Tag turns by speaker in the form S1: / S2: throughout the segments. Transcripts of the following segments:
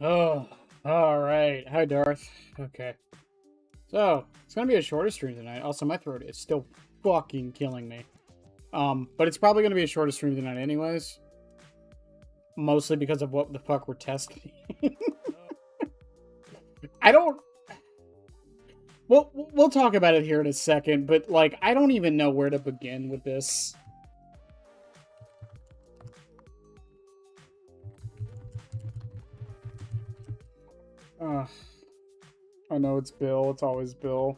S1: Oh, all right. Hi, Darth. Okay. So, it's gonna be a shorter stream tonight. Also, my throat is still fucking killing me. But it's probably gonna be a shorter stream tonight anyways. Mostly because of what the fuck we're testing. I don't... We'll talk about it here in a second, but, like, I don't even know where to begin with this. I know it's Bill. It's always Bill.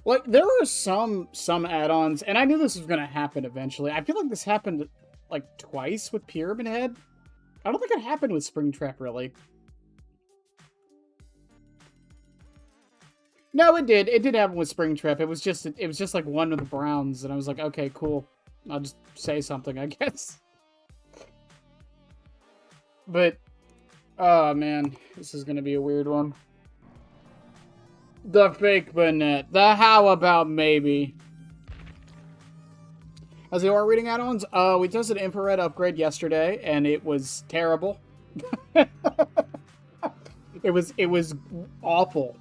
S1: Like, there are some add-ons, and I knew this was going to happen eventually. I feel like this happened, like, twice with Pyramid Head. I don't think it happened with Springtrap, really. No, it did. It did happen with Springtrap. It was just like one of the Browns, and I was like, okay, cool. I'll just say something, I guess. But, oh, man. This is going to be a weird one. The fake Burnett. The how about maybe. As the aura reading add-ons, we tested infrared upgrade yesterday, and it was terrible. it was awful.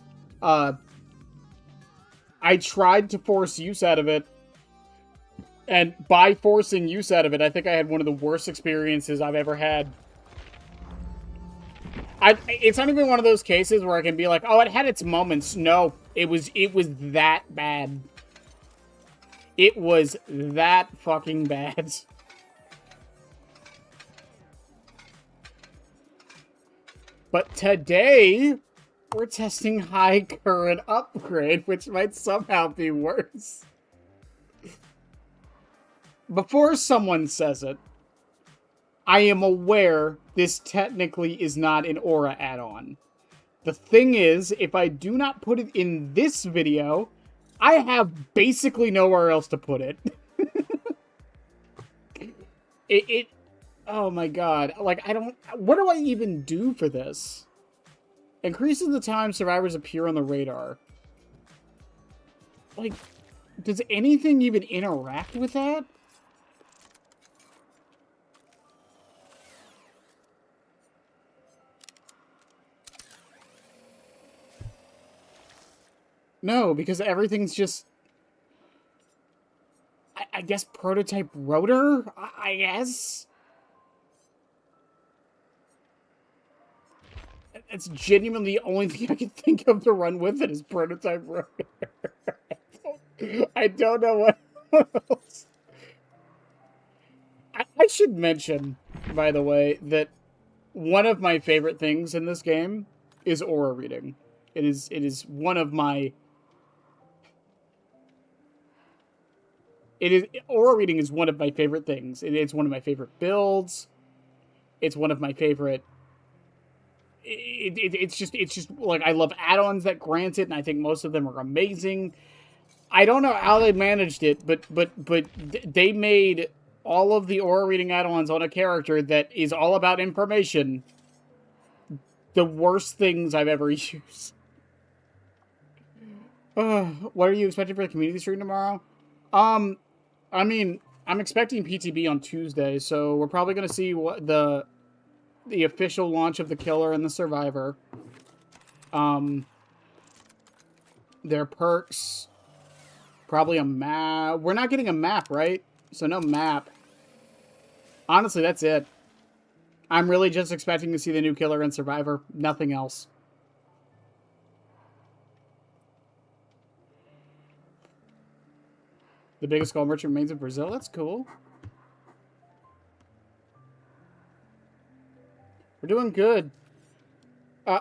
S1: I tried to force use out of it, and by forcing use out of it, I think I had one of the worst experiences I've ever had. It's not even one of those cases where I can be like, oh, it had its moments. No, it was that bad. It was that fucking bad. But today, we're testing high current upgrade, which might somehow be worse. Before someone says it, I am aware this technically is not an aura add-on. The thing is, if I do not put it in this video, I have basically nowhere else to put it. Oh my god. Like, what do I even do for this? Increases the time survivors appear on the radar. Like, does anything even interact with that? No, because everything's just... I guess prototype rotor? I guess? It's genuinely the only thing I can think of to run with it is prototype rotor. I don't know what else. I should mention, by the way, that one of my favorite things in this game is aura reading. It is one of my... aura reading is one of my favorite things. It's one of my favorite builds. It's one of my favorite... It's just like, I love add-ons that grant it, and I think most of them are amazing. I don't know how they managed it, but they made all of the aura reading add-ons on a character that is all about information the worst things I've ever used. What are you expecting for the community stream tomorrow? I mean, I'm expecting PTB on Tuesday, so we're probably going to see what the official launch of the Killer and the Survivor. Their perks. Probably a map. We're not getting a map, right? So no map. Honestly, that's it. I'm really just expecting to see the new Killer and Survivor. Nothing else. The biggest gold merchant remains in Brazil? That's cool. We're doing good.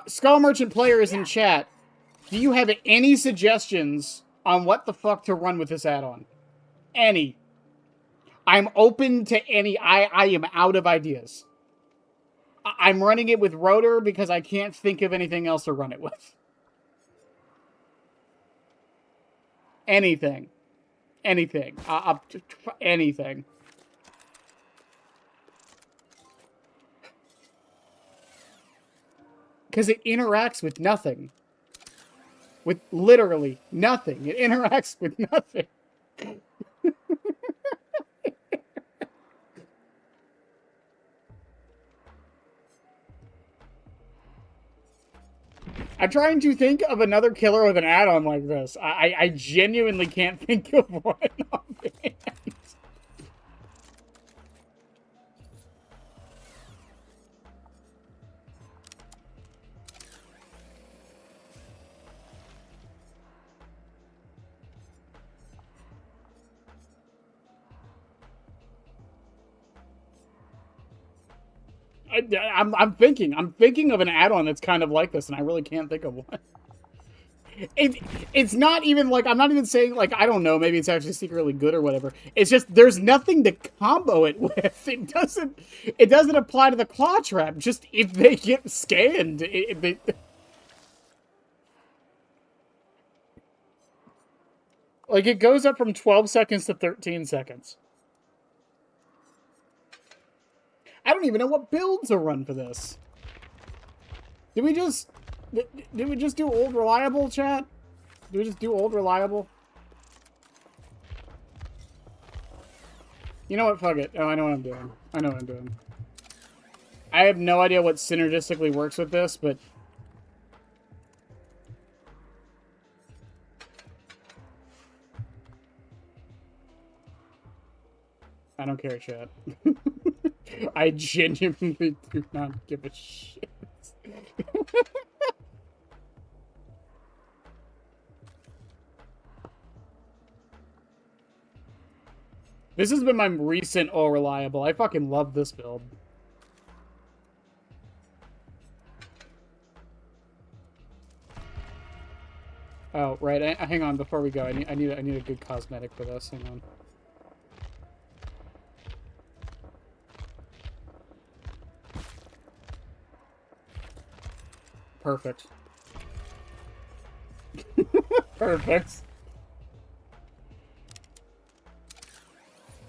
S1: Skull Merchant player is in chat. Do you have any suggestions on what the fuck to run with this add-on? Any. I'm open to any. I am out of ideas. I'm running it with Rotor because I can't think of anything else to run it with. Anything. Anything. Anything. Because it interacts with nothing. With literally nothing. It interacts with nothing. I'm trying to think of another killer with an add-on like this. I genuinely can't think of one offhand. I'm thinking of an add-on that's kind of like this, and I really can't think of one. It's not even like, I'm not even saying like, I don't know, maybe it's actually secretly good or whatever. It's just there's nothing to combo it with. It doesn't apply to the claw trap. Just if they get scanned, like it goes up from 12 seconds to 13 seconds. I don't even know what builds are run for this. Did we just do old reliable, chat? Did we just do old reliable? You know what? Fuck it. Oh, I know what I'm doing. I know what I'm doing. I have no idea what synergistically works with this, but... I don't care, chat. I genuinely do not give a shit. This has been my recent all reliable. I fucking love this build. Oh, right. Hang on, before we go, I need a good cosmetic for this. Hang on. Perfect. Perfect.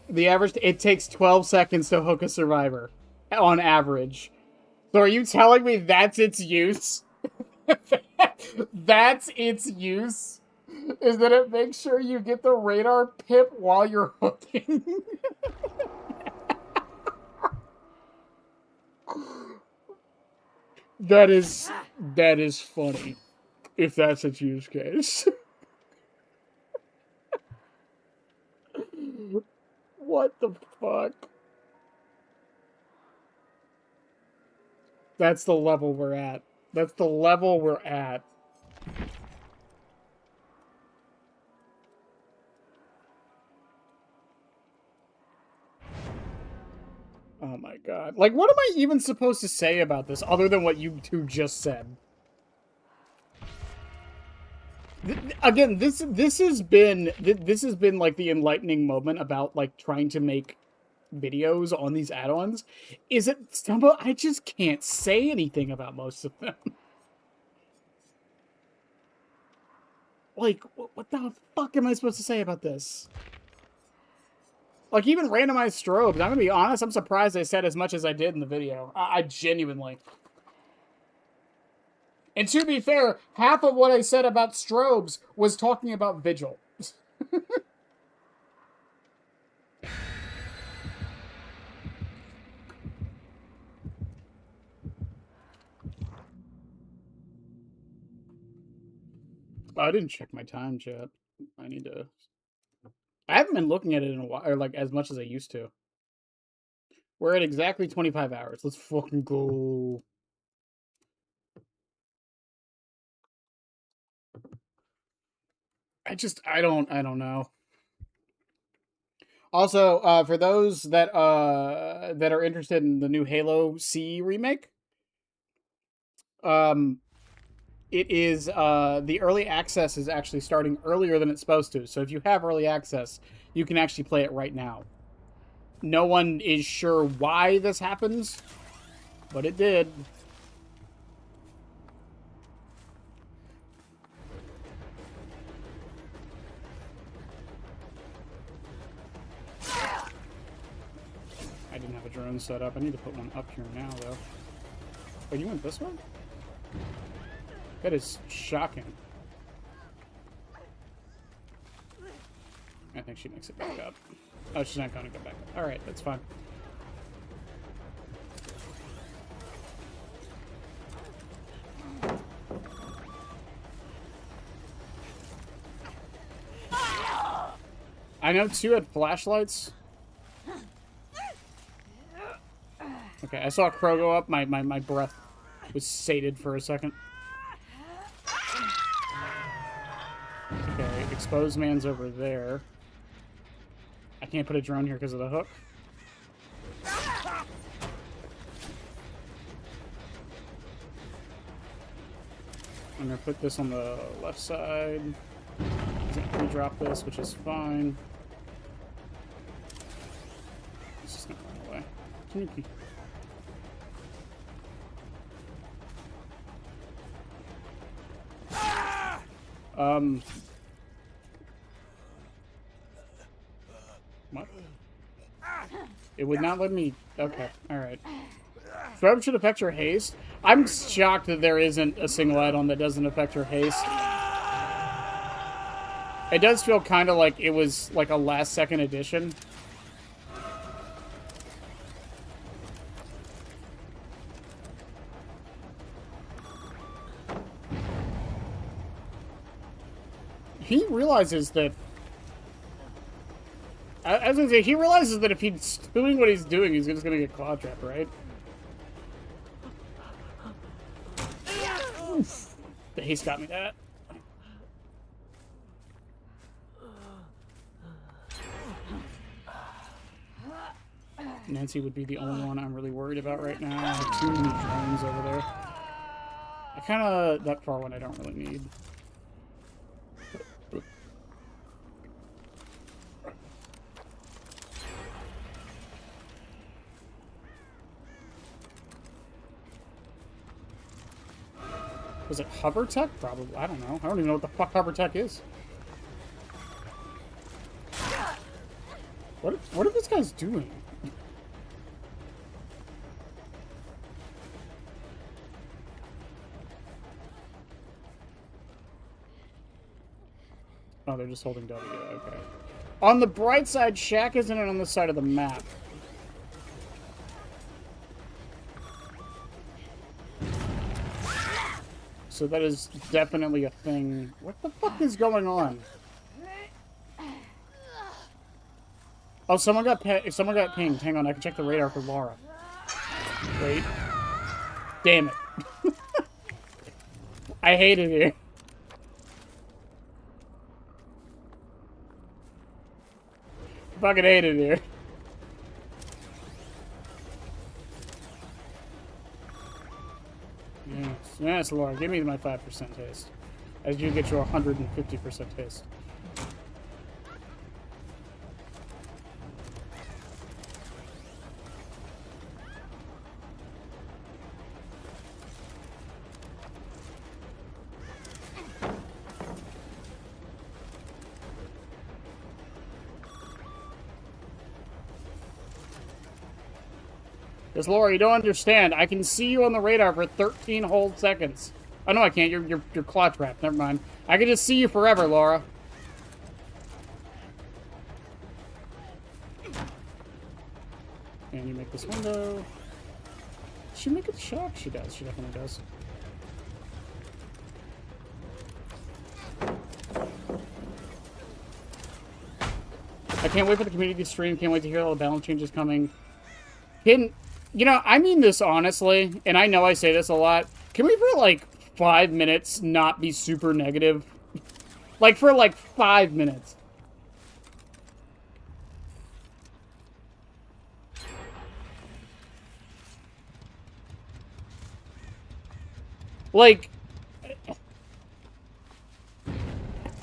S1: The average, it takes 12 seconds to hook a survivor, on average. So are you telling me that's its use? That's its use? Is that it makes sure you get the radar pip while you're hooking? That is funny, if that's its use case. What the fuck? That's the level we're at. That's the level we're at. Oh my god. Like, what am I even supposed to say about this other than what you two just said? Again, this has been like the enlightening moment about like trying to make videos on these add-ons. Is it some? I just can't say anything about most of them. Like, what the fuck am I supposed to say about this? Like, even randomized strobes, I'm gonna be honest, I'm surprised I said as much as I did in the video. I genuinely. And to be fair, half of what I said about strobes was talking about Vigil. I didn't check my time, chat. I need to... I haven't been looking at it in a while, or like as much as I used to. We're at exactly 25 hours. Let's fucking go. I don't know. Also, for those that are interested in the new Halo C remake, it is the early access is actually starting earlier than it's supposed to. So if you have early access, you can actually play it right now. No one is sure why this happens, but it did. I didn't have a drone set up. I need to put one up here now, though. Oh, you went this way? That is shocking. I think she makes it back up. Oh, she's not going to go back up. Alright, that's fine. I know 2 had flashlights. Okay, I saw a crow go up. My breath was sated for a second. Okay, exposed man's over there. I can't put a drone here because of the hook. I'm going to put this on the left side. He's going to pre-drop this, which is fine. It's just going to run away. Sneaky. What? It would not let me... Okay, alright. Throw should affect your haste. I'm shocked that there isn't a single add-on that doesn't affect your haste. It does feel kind of like it was like a last-second addition. He realizes that... I was gonna say, he realizes that if he's doing what he's doing, he's just gonna get claw trapped, right? Oof. The haste got me that. Nancy would be the only one I'm really worried about right now. I have too many drones over there. I kinda... That far one I don't really need. Was it hover tech? Probably. I don't know. I don't even know what the fuck hover tech is. What are these guys doing? Oh, they're just holding W. Okay. On the bright side, Shack isn't on the side of the map. So that is definitely a thing. What the fuck is going on? Oh, someone got pinged. Hang on, I can check the radar for Laura. Wait. Damn it. I hate it here. Fucking hate it here. Yes, Laura, give me my 5% haste. As you get your 150% haste. Because, Laura, you don't understand. I can see you on the radar for 13 whole seconds. Oh, no, I can't. You're claw trapped. Never mind. I can just see you forever, Laura. And you make this window. Does she make it sharp? She does. She definitely does. I can't wait for the community stream. Can't wait to hear all the balance changes coming. You know, I mean this honestly, and I know I say this a lot. Can we for like 5 minutes not be super negative? Like for like 5 minutes. Like,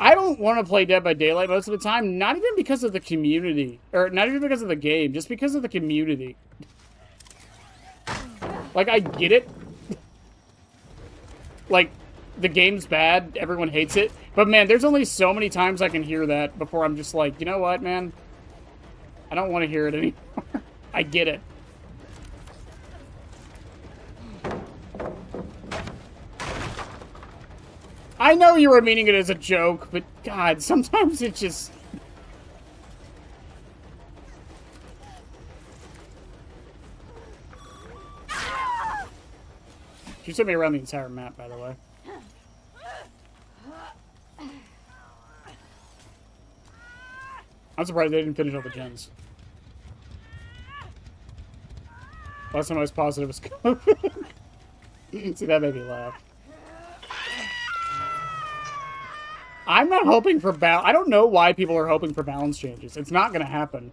S1: I don't want to play Dead by Daylight most of the time, not even because of the community, or not even because of the game, just because of the community. Like, I get it. Like, the game's bad, everyone hates it. But, man, there's only so many times I can hear that before I'm just like, you know what, man? I don't want to hear it anymore. I get it. I know you were meaning it as a joke, but, God, sometimes it just... She took me around the entire map, by the way. I'm surprised they didn't finish all the gens. Last time I was positive was COVID. See, that made me laugh. I'm not hoping for I don't know why people are hoping for balance changes. It's not going to happen.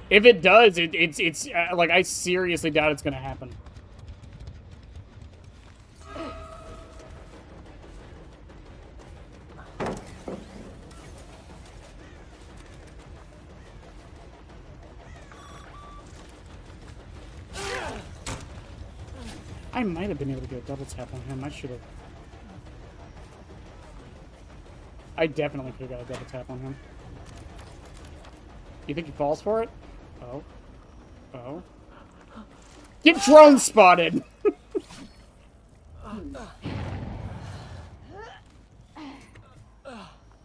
S1: If it does, it's like, I seriously doubt it's going to happen. I might have been able to get a double tap on him. I should have. I definitely could have got a double tap on him. You think he falls for it? Oh. Oh. Get drone spotted!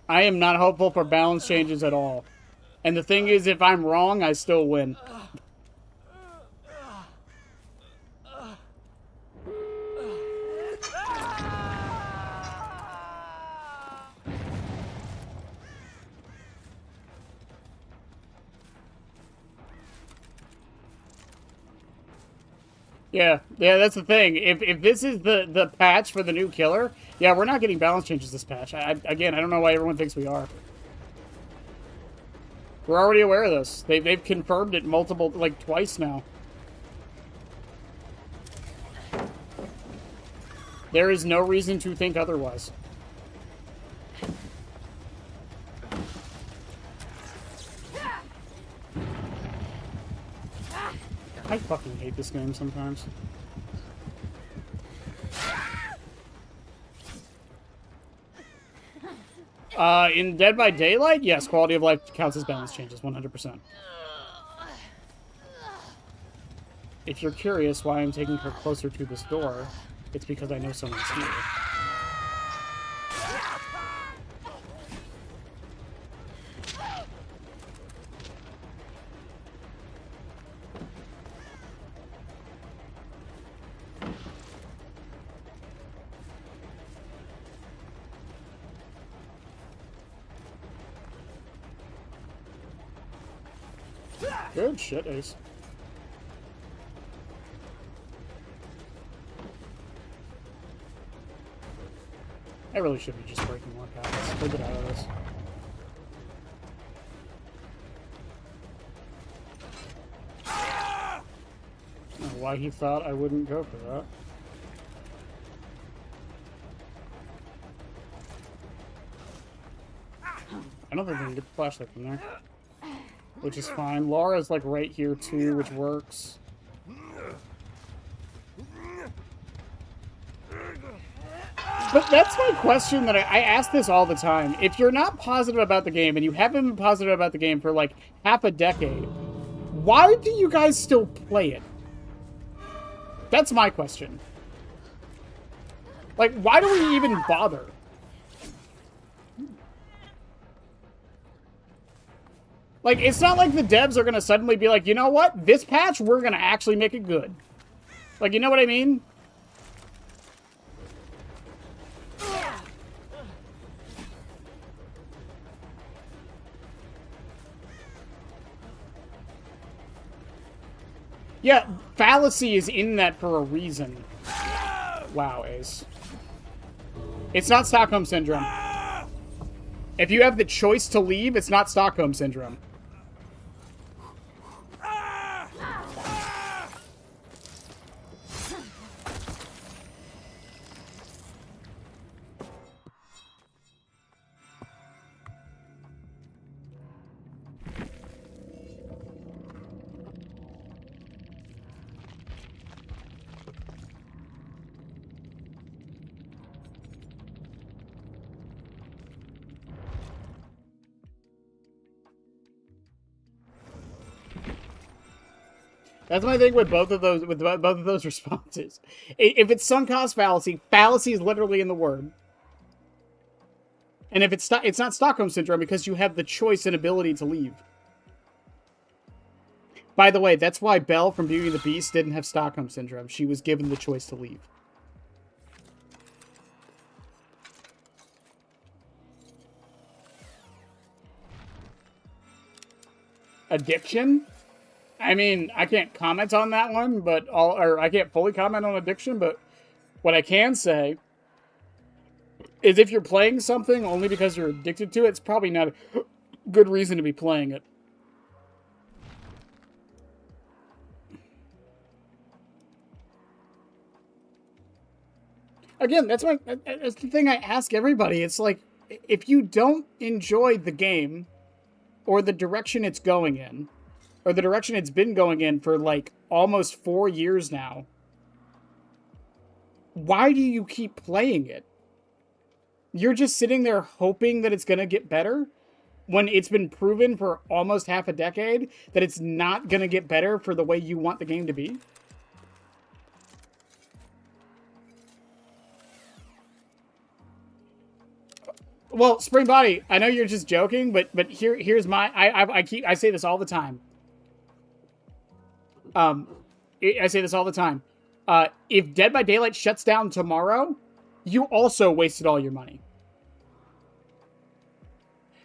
S1: I am not hopeful for balance changes at all. And the thing is, if I'm wrong, I still win. Yeah, that's the thing. If this is the patch for the new killer, yeah, we're not getting balance changes this patch. Again, I don't know why everyone thinks we are. We're already aware of this. They've confirmed it multiple, like, twice now. There is no reason to think otherwise. I fucking hate this game sometimes. In Dead by Daylight, yes, quality of life counts as balance changes, 100%. If you're curious why I'm taking her closer to this door, it's because I know someone's here. Good shit, Ace. I really should be just breaking more paths. We'll get out of this. I don't know why he thought I wouldn't go for that. I don't think we can get the flashlight from there. Which is fine. Laura's like right here too, which works. But that's my question that I ask this all the time. If you're not positive about the game, and you haven't been positive about the game for like half a decade, why do you guys still play it? That's my question. Like, why do we even bother? Like, it's not like the devs are gonna suddenly be like, you know what? This patch, we're gonna actually make it good. Like, you know what I mean? Yeah, fallacy is in that for a reason. Wow, Ace. It's not Stockholm Syndrome. If you have the choice to leave, it's not Stockholm Syndrome. That's my thing with both of those responses. If it's sunk cost fallacy, fallacy is literally in the word. And if it's not Stockholm Syndrome because you have the choice and ability to leave. By the way, that's why Belle from Beauty and the Beast didn't have Stockholm Syndrome. She was given the choice to leave. Addiction? I mean, I can't comment on that one, but I can't fully comment on addiction, but what I can say is if you're playing something only because you're addicted to it, it's probably not a good reason to be playing it. Again, that's the thing I ask everybody. It's like, if you don't enjoy the game or the direction it's going in, or the direction it's been going in for like almost 4 years now, why do you keep playing it? You're just sitting there hoping that it's going to get better when it's been proven for almost half a decade that it's not going to get better for the way you want the game to be. Well, Spring Body, I know you're just joking, but here's my I say this all the time. I say this all the time. If Dead by Daylight shuts down tomorrow, you also wasted all your money.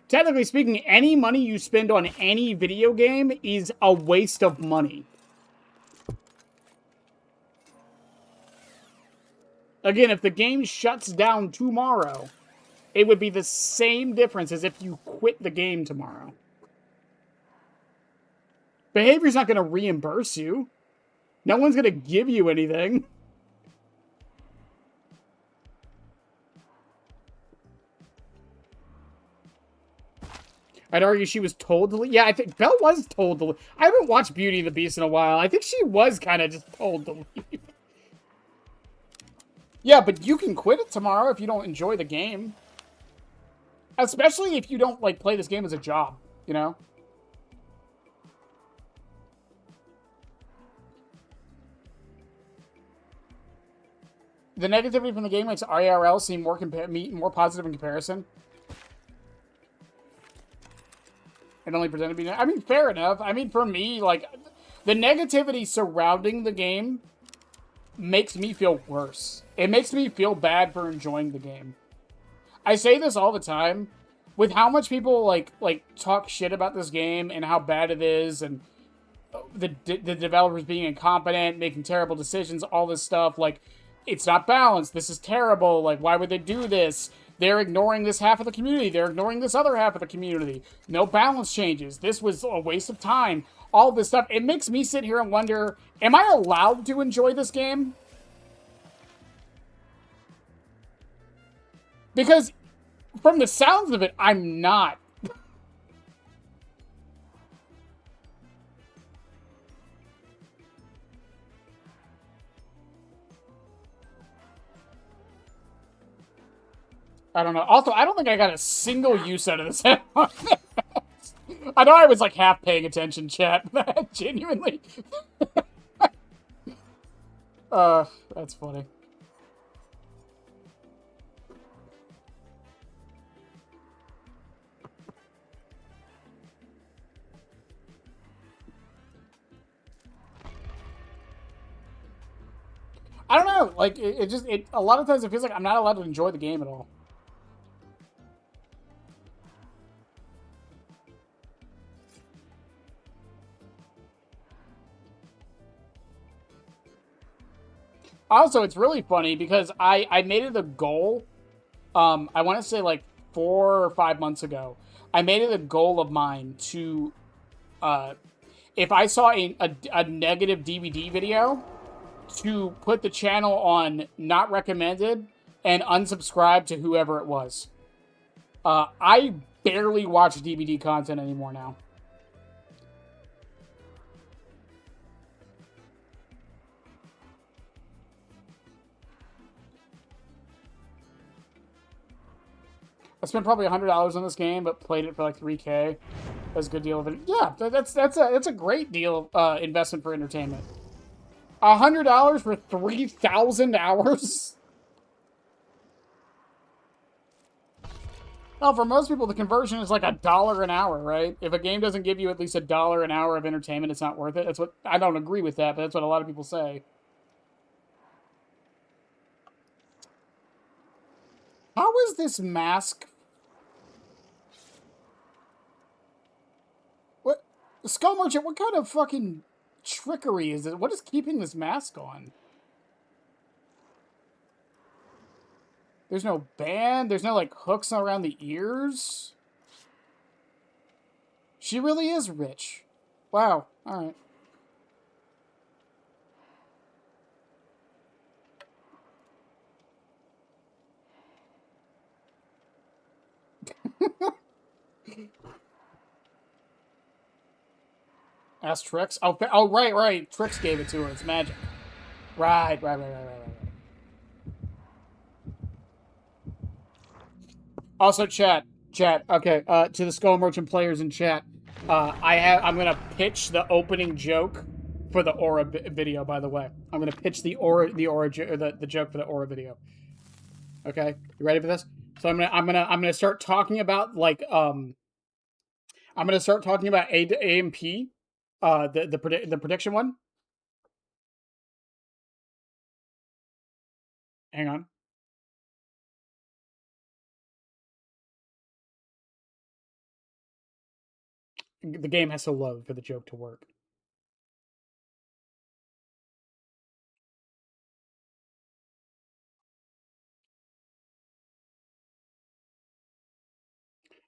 S1: Technically speaking, any money you spend on any video game is a waste of money. Again, if the game shuts down tomorrow, it would be the same difference as if you quit the game tomorrow. Behavior's not going to reimburse you. No one's going to give you anything. I'd argue she was told to leave. Yeah, I think Belle was told to leave. I haven't watched Beauty and the Beast in a while. I think she was kind of just told to leave. Yeah, but you can quit it tomorrow if you don't enjoy the game. Especially if you don't, like, play this game as a job, you know? The negativity from the game makes IRL seem more positive in comparison. It only pretended to be... I mean, fair enough. I mean, for me, like, the negativity surrounding the game makes me feel worse. It makes me feel bad for enjoying the game. I say this all the time. With how much people, like talk shit about this game and how bad it is, and the developers being incompetent, making terrible decisions, all this stuff, like, it's not balanced, this is terrible, like, why would they do this? They're ignoring this half of the community, they're ignoring this other half of the community. No balance changes, this was a waste of time. All this stuff, it makes me sit here and wonder, am I allowed to enjoy this game? Because from the sounds of it, I'm not. I don't know. Also, I don't think I got a single use out of this. I know I was like half paying attention, chat, but genuinely. That's funny. I don't know. Like, it a lot of times it feels like I'm not allowed to enjoy the game at all. Also, it's really funny because I made it a goal. I want to say like 4 or 5 months ago. I made it a goal of mine to, if I saw a negative DVD video, to put the channel on not recommended and unsubscribe to whoever it was. I barely watch DVD content anymore now. I spent probably $100 on this game, but played it for like $3K. That's a good deal of it. Yeah, that's a great deal investment for entertainment. $100 for 3,000 hours. Well, for most people, the conversion is like $1 an hour, right? If a game doesn't give you at least $1 an hour of entertainment, it's not worth it. That's what I don't agree with that, but that's what a lot of people say. How is this mask? What? Skull Merchant, what kind of fucking trickery is it? What is keeping this mask on? There's no band. There's no, like, hooks around the ears. She really is rich. Wow. All right. Ask Trix. Oh, right. Trix gave it to her. It's magic. Right. Also, chat. Okay. To the Skull Merchant players in chat, I'm gonna pitch the opening joke for the Aura video. By the way, I'm gonna pitch the joke for the Aura video. Okay, you ready for this? So I'm gonna start talking about like I'm gonna start talking about AMP, the prediction one. Hang on. The game has to load for the joke to work.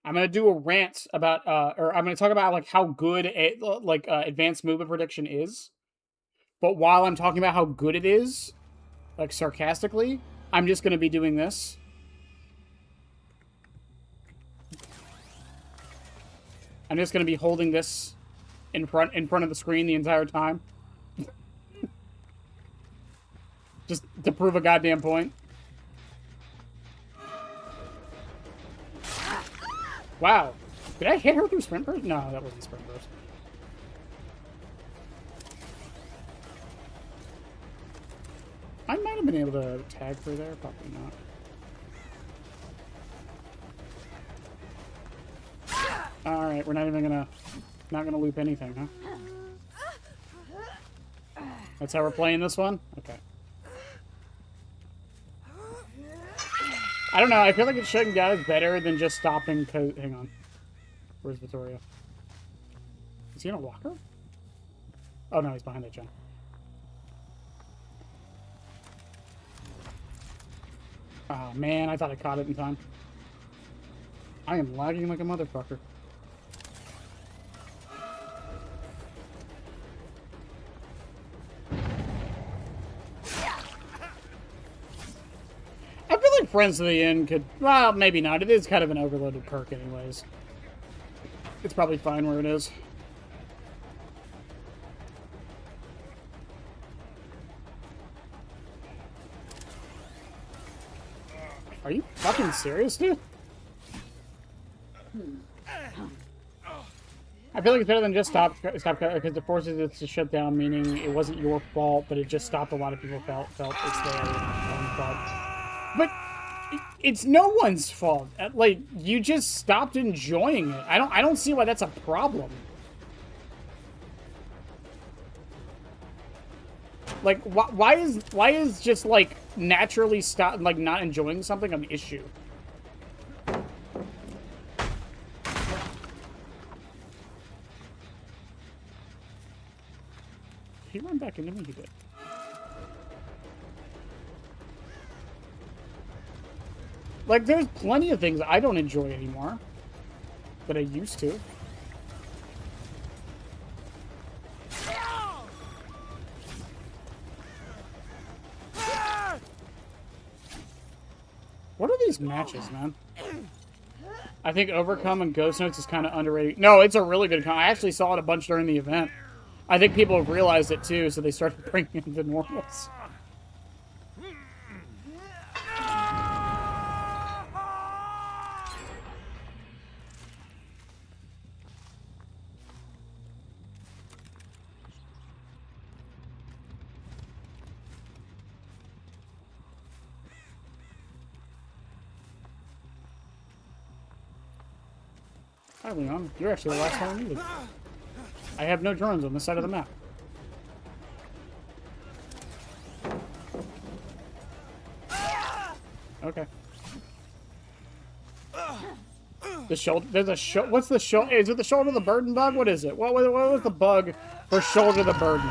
S1: I'm gonna do a rant about, or I'm gonna talk about like how good advanced movement prediction is. But while I'm talking about how good it is, like sarcastically, I'm just gonna be doing this. I'm just gonna be holding this in front of the screen the entire time, just to prove a goddamn point. Wow. Did I hit her through sprint burst? No, that wasn't sprint burst. I might have been able to tag her there, probably not. Alright, we're not even gonna loop anything, huh? That's how we're playing this one? Okay. I don't know, I feel like it shutting down is better than just stopping to... Hang on. Where's Vittorio? Is he in a locker? Oh no, he's behind that gen. Oh man, I thought I caught it in time. I am lagging like a motherfucker. I feel like Friends of the Inn could... Well, maybe not. It is kind of an overloaded perk anyways. It's probably fine where it is. Are you fucking serious, dude? I feel like it's better than just stop because it forces it to shut down, meaning it wasn't your fault, but it just stopped. A lot of people felt it's their own fault. But it's no one's fault. Like, you just stopped enjoying it. I don't see why that's a problem. Like, why is just like naturally not enjoying something an issue? He ran back into me. He did. Like, there's plenty of things I don't enjoy anymore that I used to. What are these matches, man? I think Overcome and Ghost Notes is kind of underrated. No, it's a really good con. I actually saw it a bunch during the event. I think people have realized it too, so they started bringing in the normals. Hi, Leon. You're actually the last one I needed. I have no drones on this side of the map. Okay. The shoulder. There's a shoulder. What's the shoulder? Is it the shoulder of the burden bug? What is it? What was the bug for shoulder of the burden?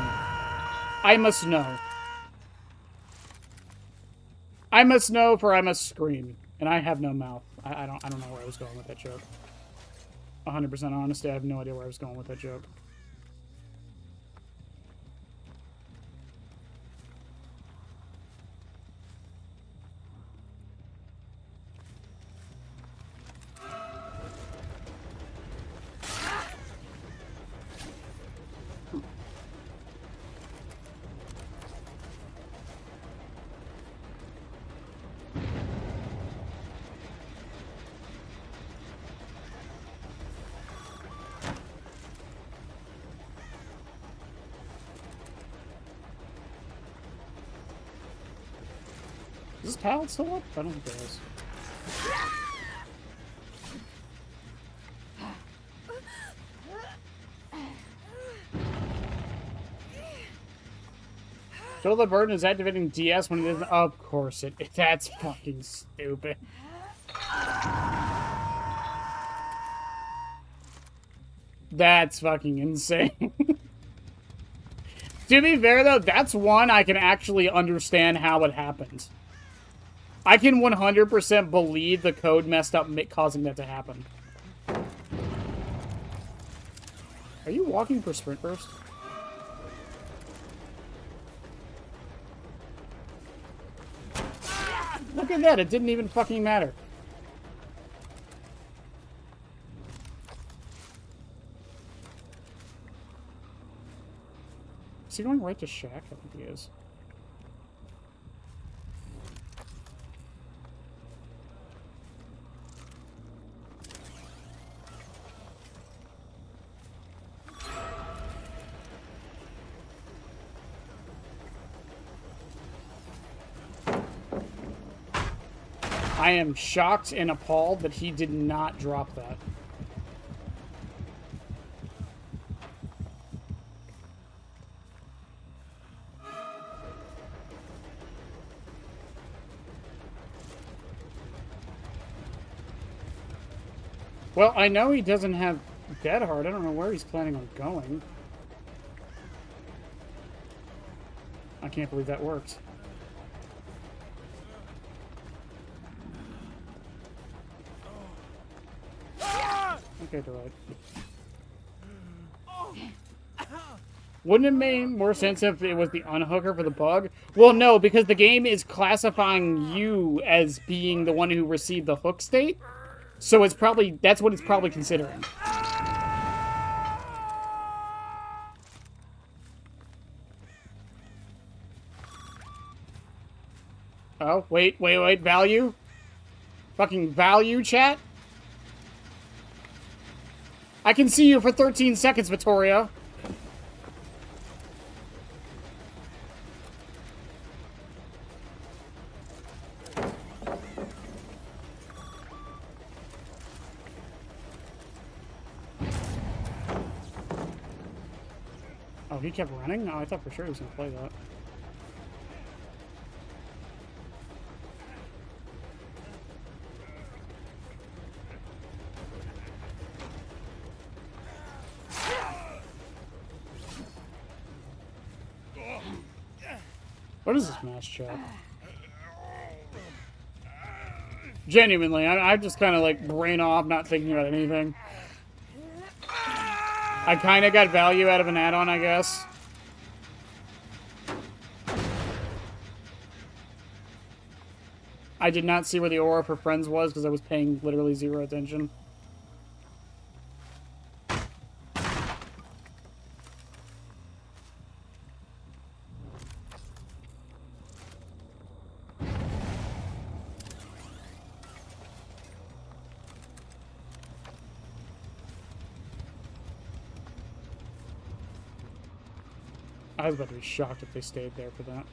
S1: I must know. I must know, for I must scream, and I have no mouth. I don't know where I was going with that joke. 100% honesty, I have no idea where I was going with that joke. Is this pallet still up? I don't think it is. Shoulder of the burden is activating DS when it isn't. Of course it. That's fucking stupid. That's fucking insane. To be fair, though, that's one I can actually understand how it happened. I can 100% believe the code messed up causing that to happen. Are you walking for sprint burst? Look at that, it didn't even fucking matter. Is he going right to Shaq? I think he is. I am shocked and appalled that he did not drop that. Well, I know he doesn't have Dead Hard. I don't know where he's planning on going. I can't believe that worked. Okay, they're right. Wouldn't it make more sense if it was the unhooker for the bug? Well, no, because the game is classifying you as being the one who received the hook state. So it's probably, that's what it's probably considering. Oh, wait, value? Fucking value, chat? I can see you for 13 seconds, Vittoria. Oh, he kept running? No, I thought for sure he was going to play that. What is this mass chat? Genuinely, I just kind of like brain off, not thinking about anything. I kind of got value out of an add-on, I guess. I did not see where the aura for friends was because I was paying literally zero attention. I was about to be shocked if they stayed there for that.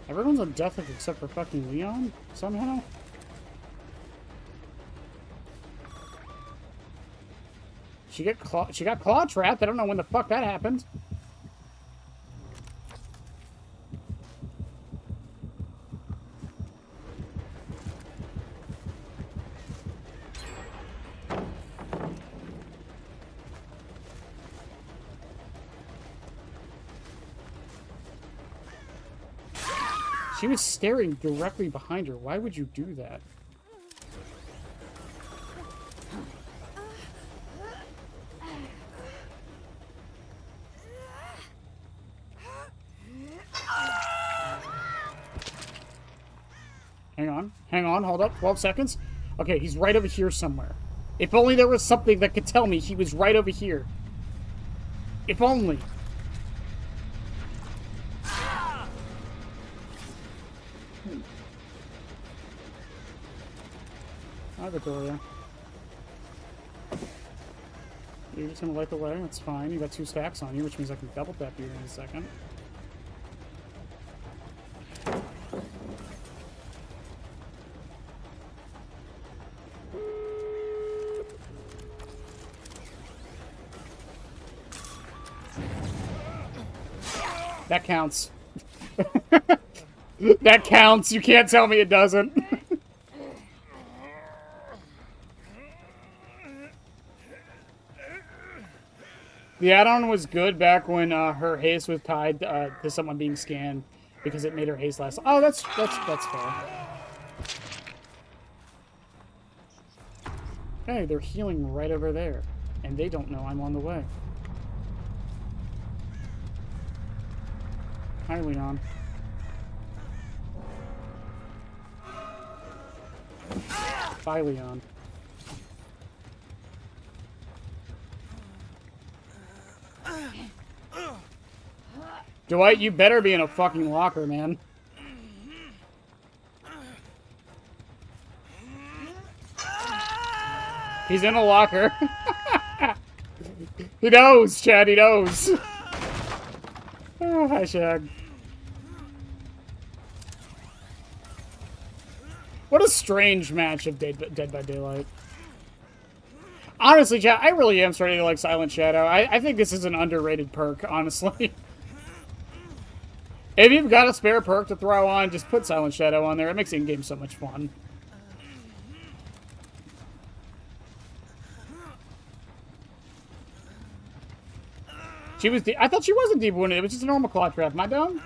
S1: Everyone's on death except for fucking Leon, somehow? She got claw trapped. I don't know when the fuck that happened. She was staring directly behind her. Why would you do that? Hang on, hold up, 12 seconds. Okay, he's right over here somewhere. If only there was something that could tell me he was right over here. If only. Hi, Victoria. You're just gonna light the way, that's fine. You got 2 stacks on you, which means I can double tap you in a second. That counts. That counts. You can't tell me it doesn't. The add-on was good back when her haste was tied to someone being scanned because it made her haste less. Oh, that's fair. Hey, they're healing right over there, and they don't know I'm on the way. Hi, Leon. Bye, Leon. Dwight, you better be in a fucking locker, man. He's in a locker. He knows, Chad, he knows. Oh, hi, Shag. What a strange match of Dead by Daylight. Honestly, Chad, I really am starting to like Silent Shadow. I think this is an underrated perk, honestly. If you've got a spare perk to throw on, just put Silent Shadow on there. It makes in-game so much fun. She was I thought she wasn't deep wounded. It was just a normal claw trap. Am I dumb?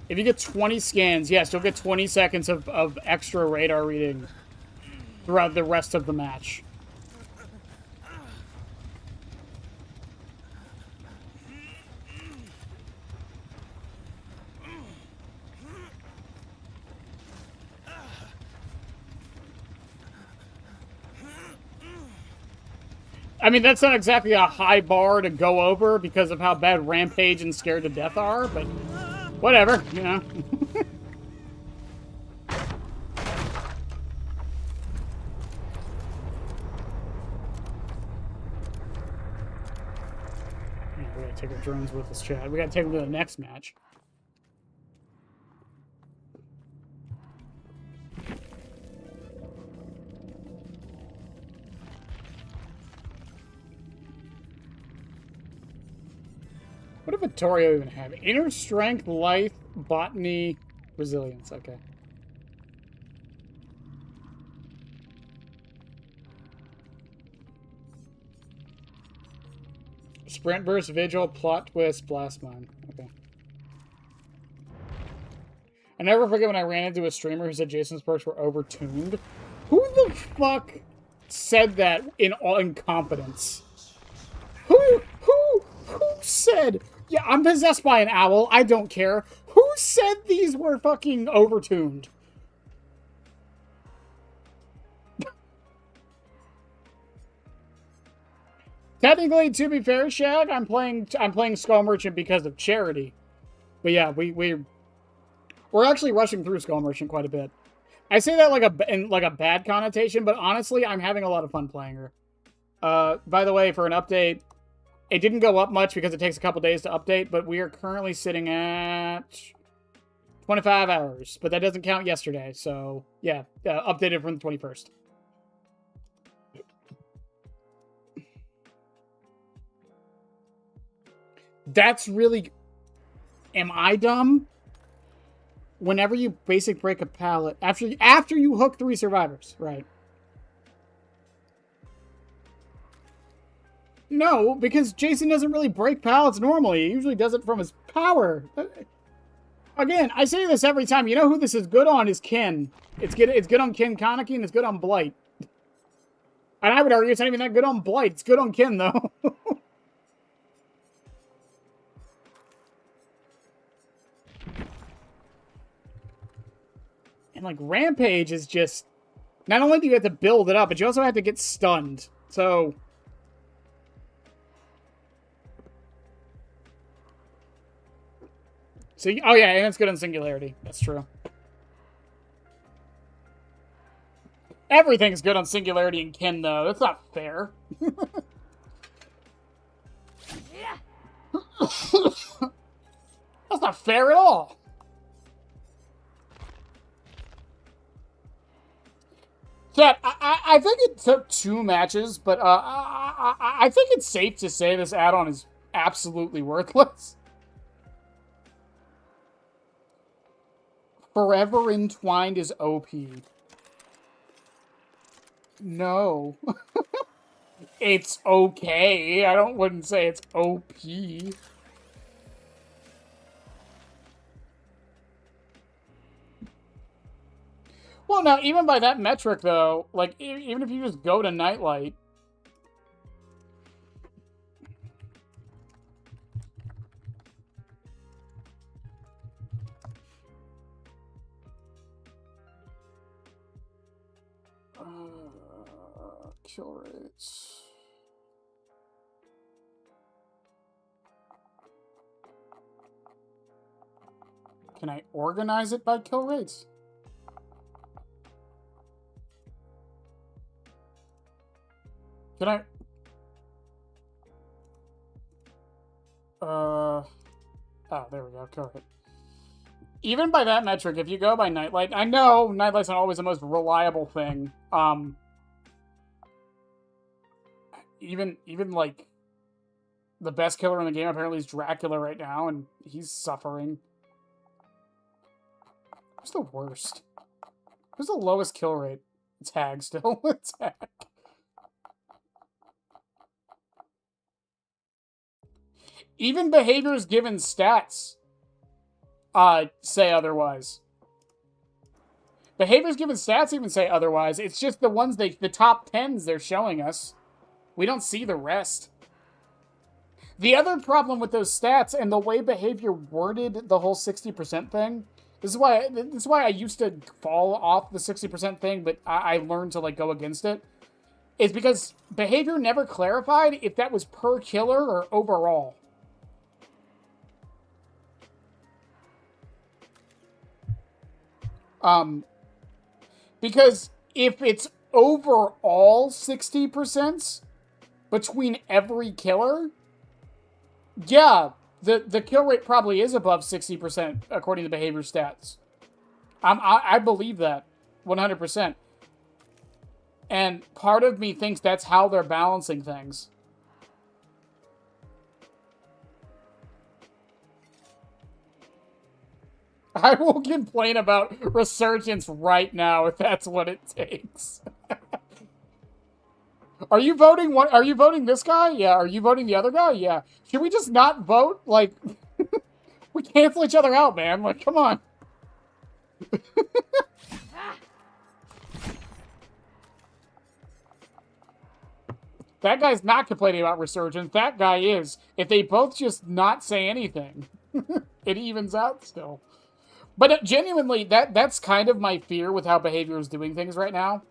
S1: If you get 20 scans, yes, you'll get 20 seconds of extra radar reading throughout the rest of the match. I mean, that's not exactly a high bar to go over because of how bad Rampage and Scared to Death are, but whatever, you know. We gotta take our drones with us, Chad. We gotta take them to the next match. What did Vittorio even have? Inner strength, life, botany, resilience. Okay. Sprint burst, vigil, plot twist, blast mine. Okay. I never forget when I ran into a streamer who said Jason's perks were overtuned. Who the fuck said that in all incompetence? Who said? Yeah, I'm possessed by an owl. I don't care. Who said these were fucking overtuned? Technically, to be fair, Shag, I'm playing Skull Merchant because of charity. But yeah, we're actually rushing through Skull Merchant quite a bit. I say that in a bad connotation, but honestly, I'm having a lot of fun playing her. By the way, for an update, it didn't go up much because it takes a couple days to update, but we are currently sitting at 25 hours. But that doesn't count yesterday, so yeah, updated from the 21st. That's really... Am I dumb? Whenever you basic break a pallet, after you hook 3 survivors, right? No, because Jason doesn't really break pallets normally. He usually does it from his power. Again, I say this every time. You know who this is good on is Ken. It's good on Ken Konaki, and it's good on Blight. And I would argue it's not even that good on Blight. It's good on Ken, though. And, like, Rampage is just... Not only do you have to build it up, but you also have to get stunned. So... oh yeah, and it's good on Singularity. That's true. Everything's good on Singularity and Ken, though. That's not fair. That's not fair at all. Chat, I think it took 2 matches, but I think it's safe to say this add-on is absolutely worthless. Forever Entwined is OP. No. It's okay. Wouldn't say it's OP. Well, now, even by that metric, though, like, even if you just go to Nightlight... kill rates... Can I organize it by kill rates? Can I... Oh, there we go. Kill rate. Even by that metric, if you go by Nightlight... I know Nightlight's not always the most reliable thing. Even like... The best killer in the game apparently is Dracula right now, and he's suffering. Who's the worst? Who's the lowest kill rate? It's Hag still. It's Hag. Even behaviors given stats say otherwise. Behaviors given stats even say otherwise. It's just the ones the top 10s they're showing us. We don't see the rest. The other problem with those stats and the way behavior worded the whole 60% thing, this is why I used to fall off the 60% thing, but I learned to like go against it, is because behavior never clarified if that was per killer or overall. Because if it's overall 60% between every killer, yeah, the kill rate probably is above 60% according to behavior stats. I believe that 100%. And part of me thinks that's how they're balancing things. I will complain about Resurgence right now if that's what it takes. Are you voting Are you voting this guy? Yeah. Are you voting the other guy? Yeah. Should we just not vote? Like, we cancel each other out, man. Like, come on. That guy's not complaining about Resurgence. That guy is. If they both just not say anything, it evens out still. But genuinely, that's kind of my fear with how behavior is doing things right now.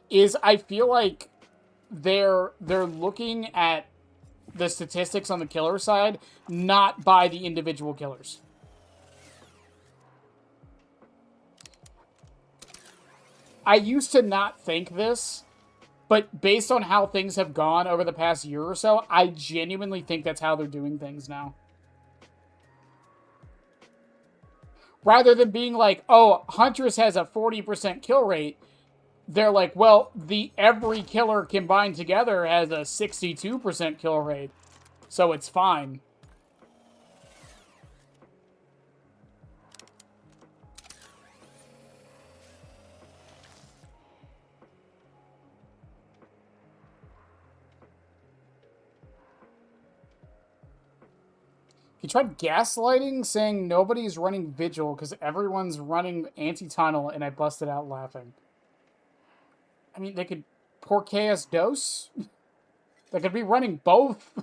S1: Is I feel like they're looking at the statistics on the killer side, not by the individual killers. I used to not think this, but based on how things have gone over the past year or so, I genuinely think that's how they're doing things now. Rather than being like, oh, Huntress has a 40% kill rate, they're like, well, every killer combined together has a 62% kill rate, so it's fine. He tried gaslighting, saying nobody's running Vigil because everyone's running Anti-Tunnel, and I busted out laughing. I mean, they could pour Chaos Dose. They could be running both.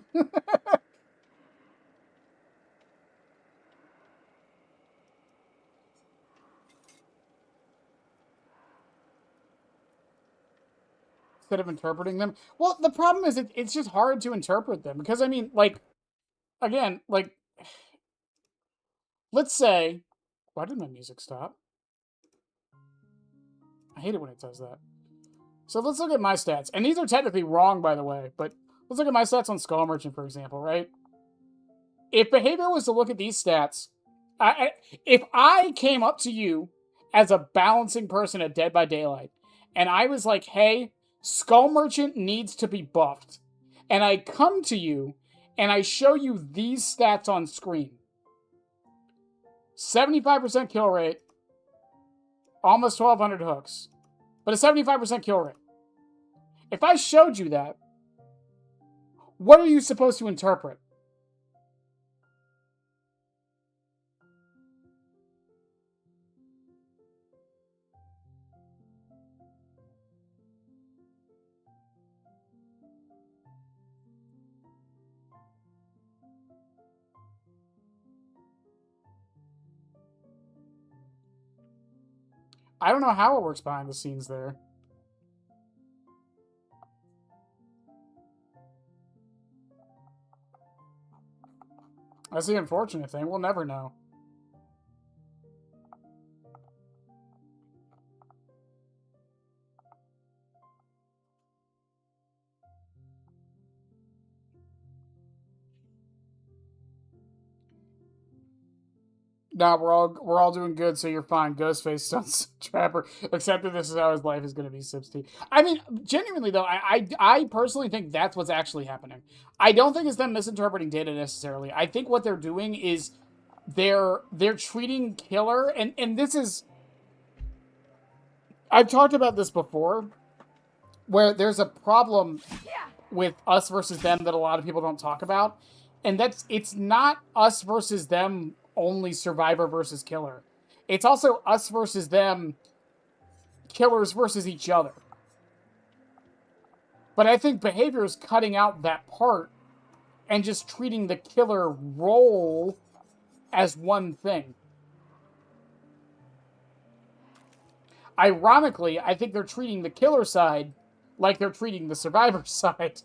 S1: Instead of interpreting them. Well, the problem is it's just hard to interpret them because, I mean, like, again, like, let's say, why did my music stop? I hate it when it does that. So let's look at my stats. And these are technically wrong, by the way, but let's look at my stats on Skull Merchant, for example, right? If Behavior was to look at these stats, if I came up to you as a balancing person at Dead by Daylight, and I was like, hey, Skull Merchant needs to be buffed, and I come to you, and I show you these stats on screen. 75% kill rate, almost 1,200 hooks, but a 75% kill rate. If I showed you that, what are you supposed to interpret? I don't know how it works behind the scenes there. That's the unfortunate thing. We'll never know. Nah, we're all doing good, so you're fine. Ghostface sounds Trapper, except that this is how his life is going to be, Sipsty. I mean, genuinely though, I personally think that's what's actually happening. I don't think it's them misinterpreting data necessarily. I think what they're doing is they're treating Killer, and this is, I've talked about this before, where there's a problem with us versus them that a lot of people don't talk about, and it's not us versus them only, Survivor versus Killer. It's also us versus them, Killers versus each other. But I think Behavior is cutting out that part and just treating the Killer role as one thing. Ironically, I think they're treating the Killer side like they're treating the Survivor side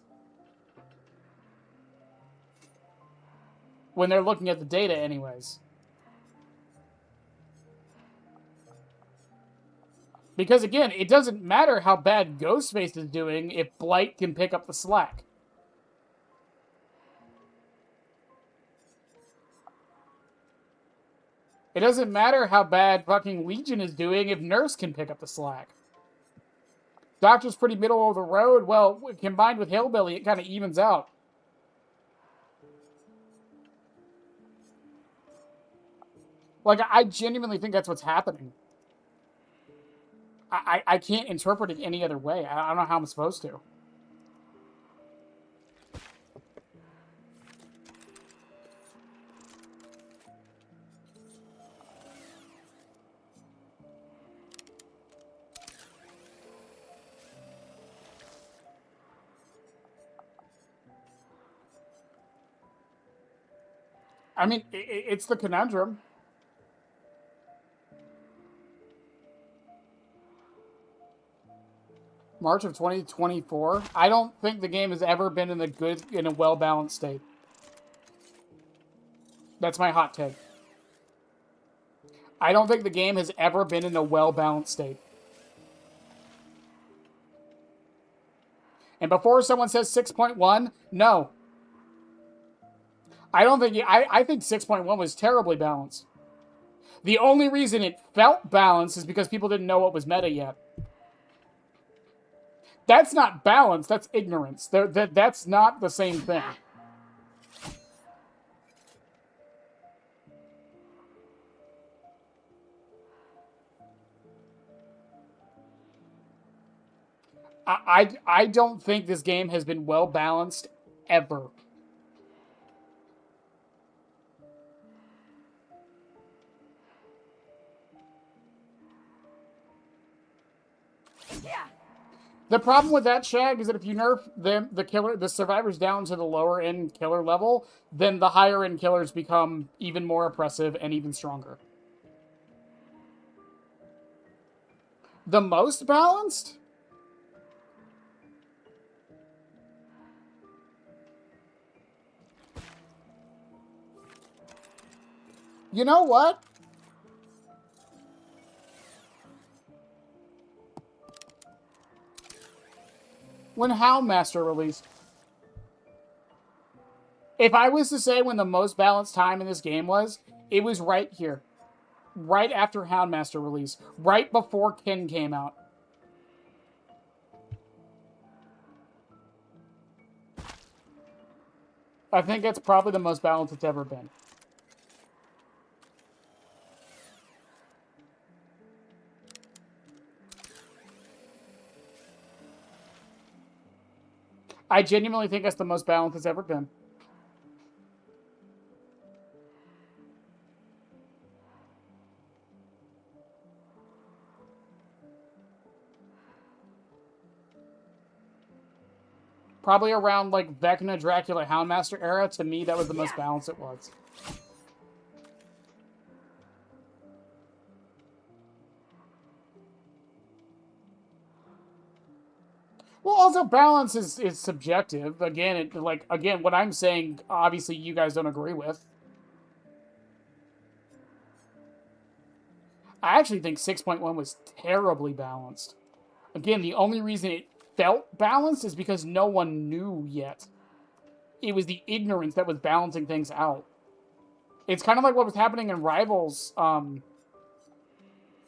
S1: when they're looking at the data anyways. Because again, it doesn't matter how bad Ghostface is doing if Blight can pick up the slack. It doesn't matter how bad fucking Legion is doing if Nurse can pick up the slack. Doctor's pretty middle of the road. Well, combined with Hillbilly, it kind of evens out. Like, I genuinely think that's what's happening. I can't interpret it any other way. I don't know how I'm supposed to. I mean, it's the conundrum. March of 2024. I don't think the game has ever been in a well-balanced state. That's my hot take. I don't think the game has ever been in a well-balanced state. And before someone says 6.1, no. I don't think... I think 6.1 was terribly balanced. The only reason it felt balanced is because people didn't know what was meta yet. That's not balance, that's ignorance. That's not the same thing. I don't think this game has been well balanced ever. The problem with that, Shag, is that if you nerf the survivors down to the lower end killer level, then the higher end killers become even more oppressive and even stronger. The most balanced? You know what? When Houndmaster released. If I was to say when the most balanced time in this game was, it was right here. Right after Houndmaster release. Right before Kin came out. I think that's probably the most balanced it's ever been. I genuinely think that's the most balanced it's ever been. Probably around, like, Vecna, Dracula, Houndmaster era. To me, that was the most balanced it was. Well, also, balance is subjective. Again, what I'm saying, obviously, you guys don't agree with. I actually think 6.1 was terribly balanced. Again, the only reason it felt balanced is because no one knew yet. It was the ignorance that was balancing things out. It's kind of like what was happening in Rivals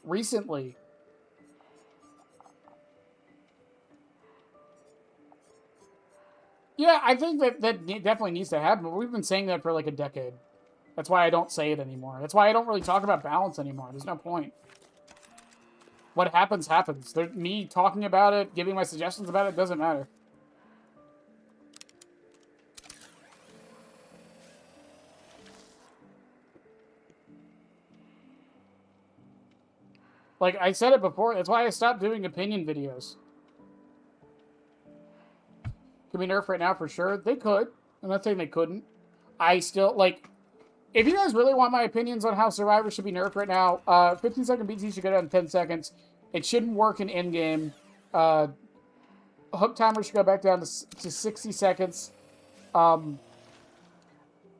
S1: recently. Yeah, I think that definitely needs to happen, but we've been saying that for like a decade. That's why I don't say it anymore. That's why I don't really talk about balance anymore. There's no point. What happens, happens. Me talking about it, giving my suggestions about it, doesn't matter. Like, I said it before, that's why I stopped doing opinion videos. Can we nerf right now for sure? They could. I'm not saying they couldn't. I still, like, if you guys really want my opinions on how Survivor should be nerfed right now, 15-second BT should go down to 10 seconds. It shouldn't work in in-game. Hook timer should go back down to 60 seconds.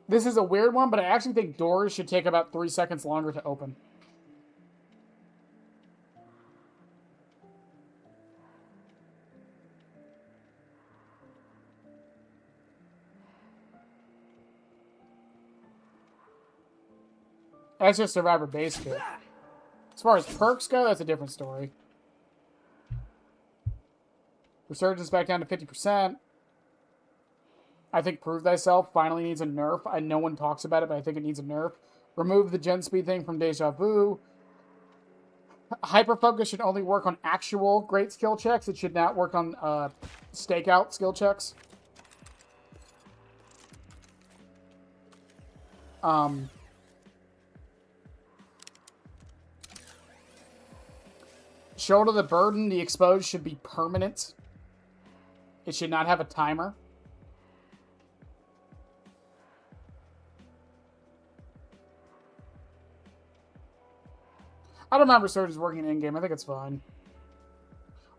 S1: This is a weird one, but I actually think doors should take about 3 seconds longer to open. That's just Survivor base kit. As far as perks go, that's a different story. Resurgence back down to 50%. I think Prove Thyself finally needs a nerf. No one talks about it, but I think it needs a nerf. Remove the gen speed thing from Deja Vu. Hyperfocus should only work on actual great skill checks. It should not work on stakeout skill checks. Shoulder the burden. The exposed should be permanent. It should not have a timer. I don't remember Surge is working in-game. I think it's fine.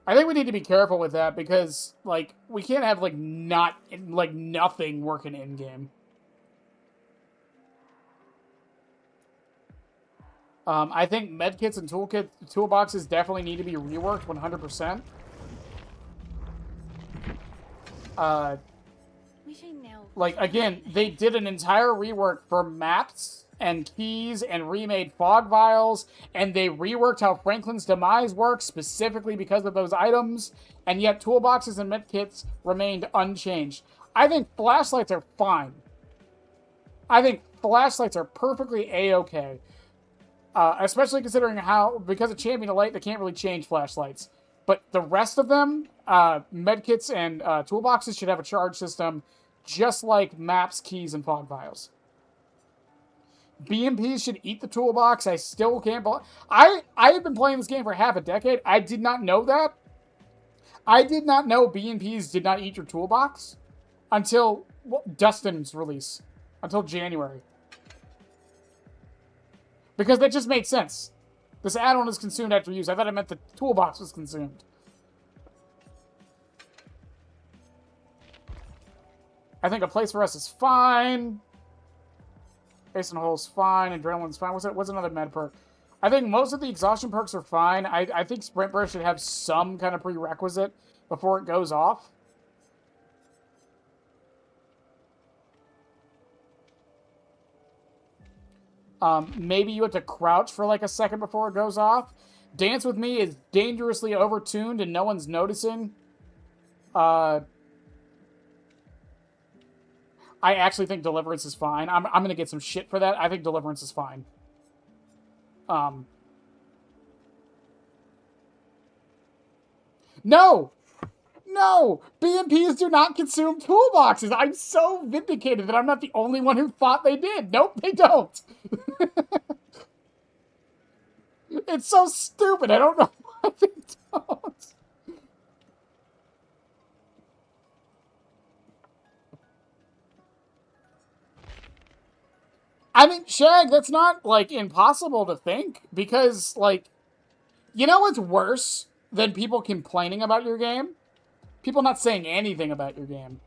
S1: I think we need to be careful with that because, like, we can't have, like, nothing working in-game. I think medkits and toolboxes definitely need to be reworked 100%. Like, again, they did an entire rework for maps and keys and remade fog vials, and they reworked how Franklin's Demise works specifically because of those items, and yet toolboxes and medkits remained unchanged. I think flashlights are fine. I think flashlights are perfectly A-okay. Especially considering because of Champion of Light, they can't really change flashlights. But the rest of them, medkits and toolboxes should have a charge system, just like maps, keys, and fog vials. BMPs should eat the toolbox. I still can't believe... I have been playing this game for half a decade. I did not know that. I did not know BNPs did not eat your toolbox until Dustin's release, until January. Because that just makes sense. This add-on is consumed after use. I thought it meant the toolbox was consumed. I think a place for us is fine. Basin Hole's fine. Adrenaline's fine. What's another med perk? I think most of the exhaustion perks are fine. I think Sprint Burst should have some kind of prerequisite before it goes off. Maybe you have to crouch for like a second before it goes off. Dance With Me is dangerously overtuned and no one's noticing. I actually think Deliverance is fine. I'm gonna get some shit for that. I think Deliverance is fine. No! No! BMPs do not consume toolboxes! I'm so vindicated that I'm not the only one who thought they did! Nope, they don't! It's so stupid, I don't know why they don't. I mean, Shag, that's not, like, impossible to think, because, like, you know what's worse than people complaining about your game? People not saying anything about your game.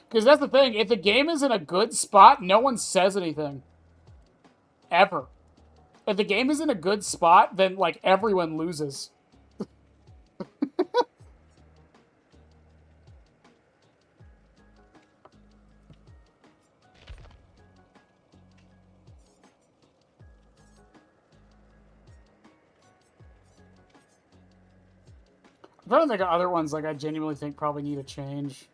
S1: Because that's the thing, if the game is in a good spot, no one says anything. Ever. If the game is in a good spot, then, like, everyone loses. I'm trying to think of other ones, like, I genuinely think probably need a change.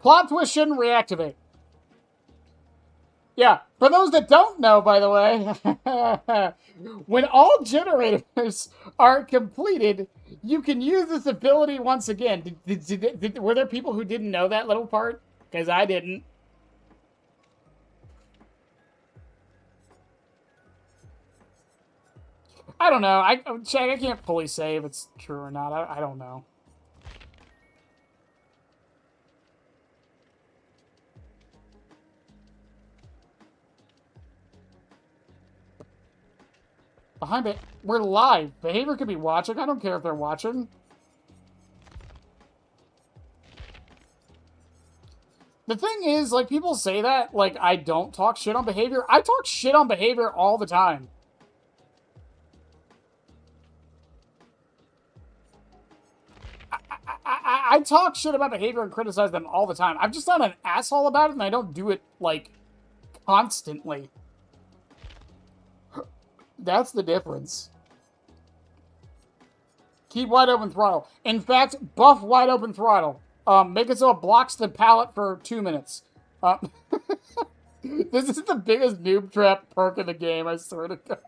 S1: Plot twist shouldn't reactivate. Yeah, for those that don't know, by the way, when all generators are completed, you can use this ability once again. Were there people who didn't know that little part? Because I didn't. I don't know. I can't fully say if it's true or not. I don't know. Behind it, we're live. Behavior could be watching. I don't care if they're watching. The thing is, like, people say that, like, I don't talk shit on Behavior. I talk shit on Behavior all the time. I talk shit about Behavior and criticize them all the time. I'm just not an asshole about it, and I don't do it, like, constantly. That's the difference. Keep Wide Open Throttle. In fact, buff Wide Open Throttle. Make it so it blocks the pallet for 2 minutes. This is the biggest noob trap perk in the game, I swear to God.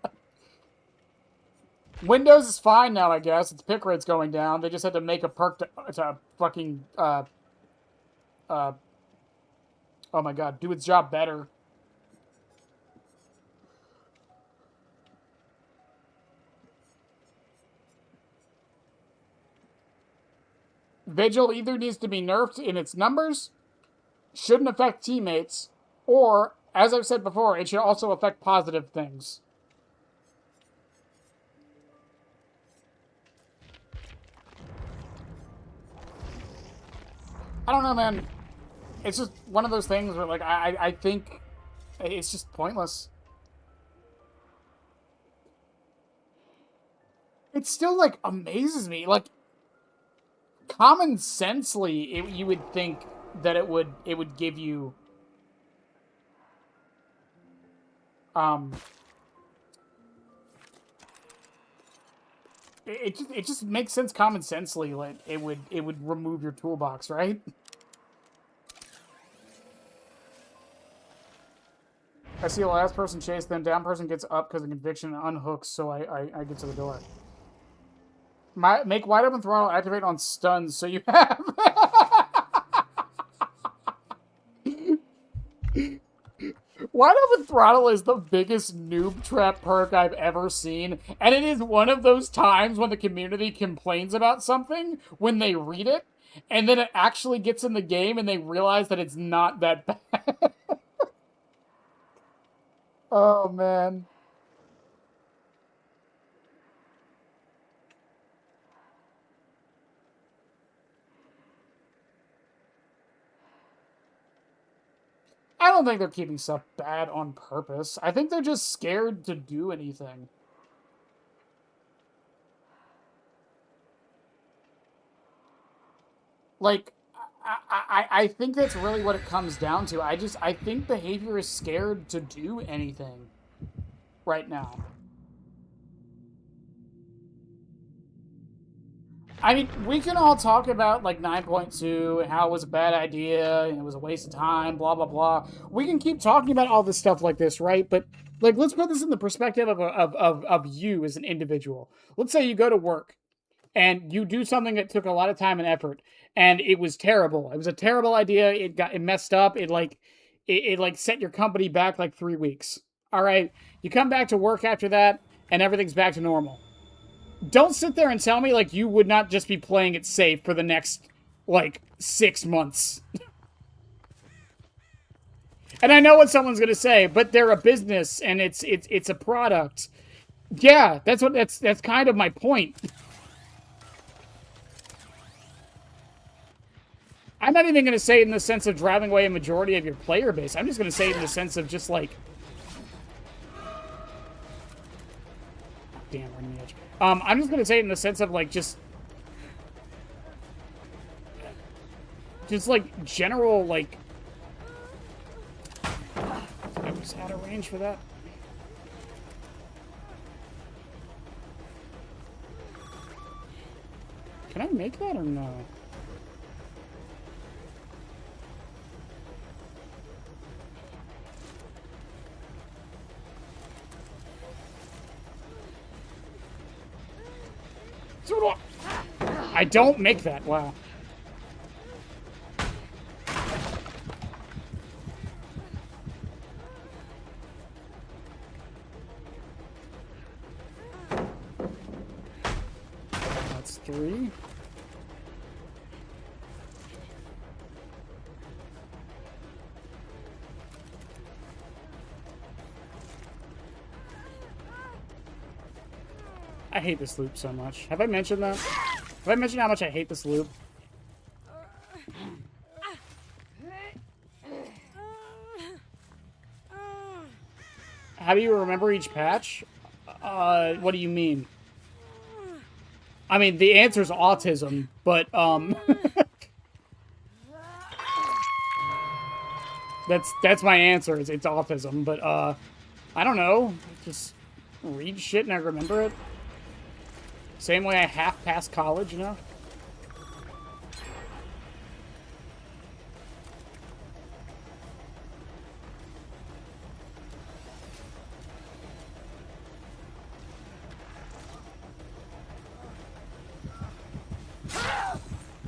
S1: Windows is fine now, I guess. Its pick rate's going down. They just had to make a perk to fucking, oh my God, do its job better. Vigil either needs to be nerfed in its numbers, shouldn't affect teammates, or, as I've said before, it should also affect positive things. I don't know, man. It's just one of those things where, like, I think it's just pointless. It still, like, amazes me. Like, common sensely, you would think that it would give you it just makes sense common sensely, like it would remove your toolbox, right? I see a last person chase, then down person gets up because of conviction and unhooks, so I get to the door. Make Wide Open Throttle activate on stuns, so you have... Wide Open Throttle is the biggest noob trap perk I've ever seen, and it is one of those times when the community complains about something when they read it, and then it actually gets in the game and they realize that it's not that bad. Oh, man. I don't think they're keeping stuff bad on purpose. I think they're just scared to do anything. Like, I think that's really what it comes down to. I think behavior is scared to do anything right now. I mean, we can all talk about, like, 9.2 and how it was a bad idea and it was a waste of time, blah, blah, blah. We can keep talking about all this stuff like this, right? But, like, let's put this in the perspective of you as an individual. Let's say you go to work and you do something that took a lot of time and effort and it was terrible. It was a terrible idea. It messed up. It like set your company back like 3 weeks. All right. You come back to work after that and everything's back to normal. Don't sit there and tell me like you would not just be playing it safe for the next like 6 months. And I know what someone's going to say, but they're a business and it's a product. Yeah, that's kind of my point. I'm not even going to say it in the sense of driving away a majority of your player base. I'm just going to say it in the sense of just like... Damn, we're on the edge. I'm just going to say it in the sense of like just like general like... I was out of range for that. Can I make that or no? I don't make that. Wow. That's 3. I hate this loop so much. Have I mentioned that? Have I mentioned how much I hate this loop? How do you remember each patch? What do you mean? I mean, the answer is autism, but, that's my answer, it's autism, but, I don't know. Just read shit and I remember it. Same way I half passed college, you know?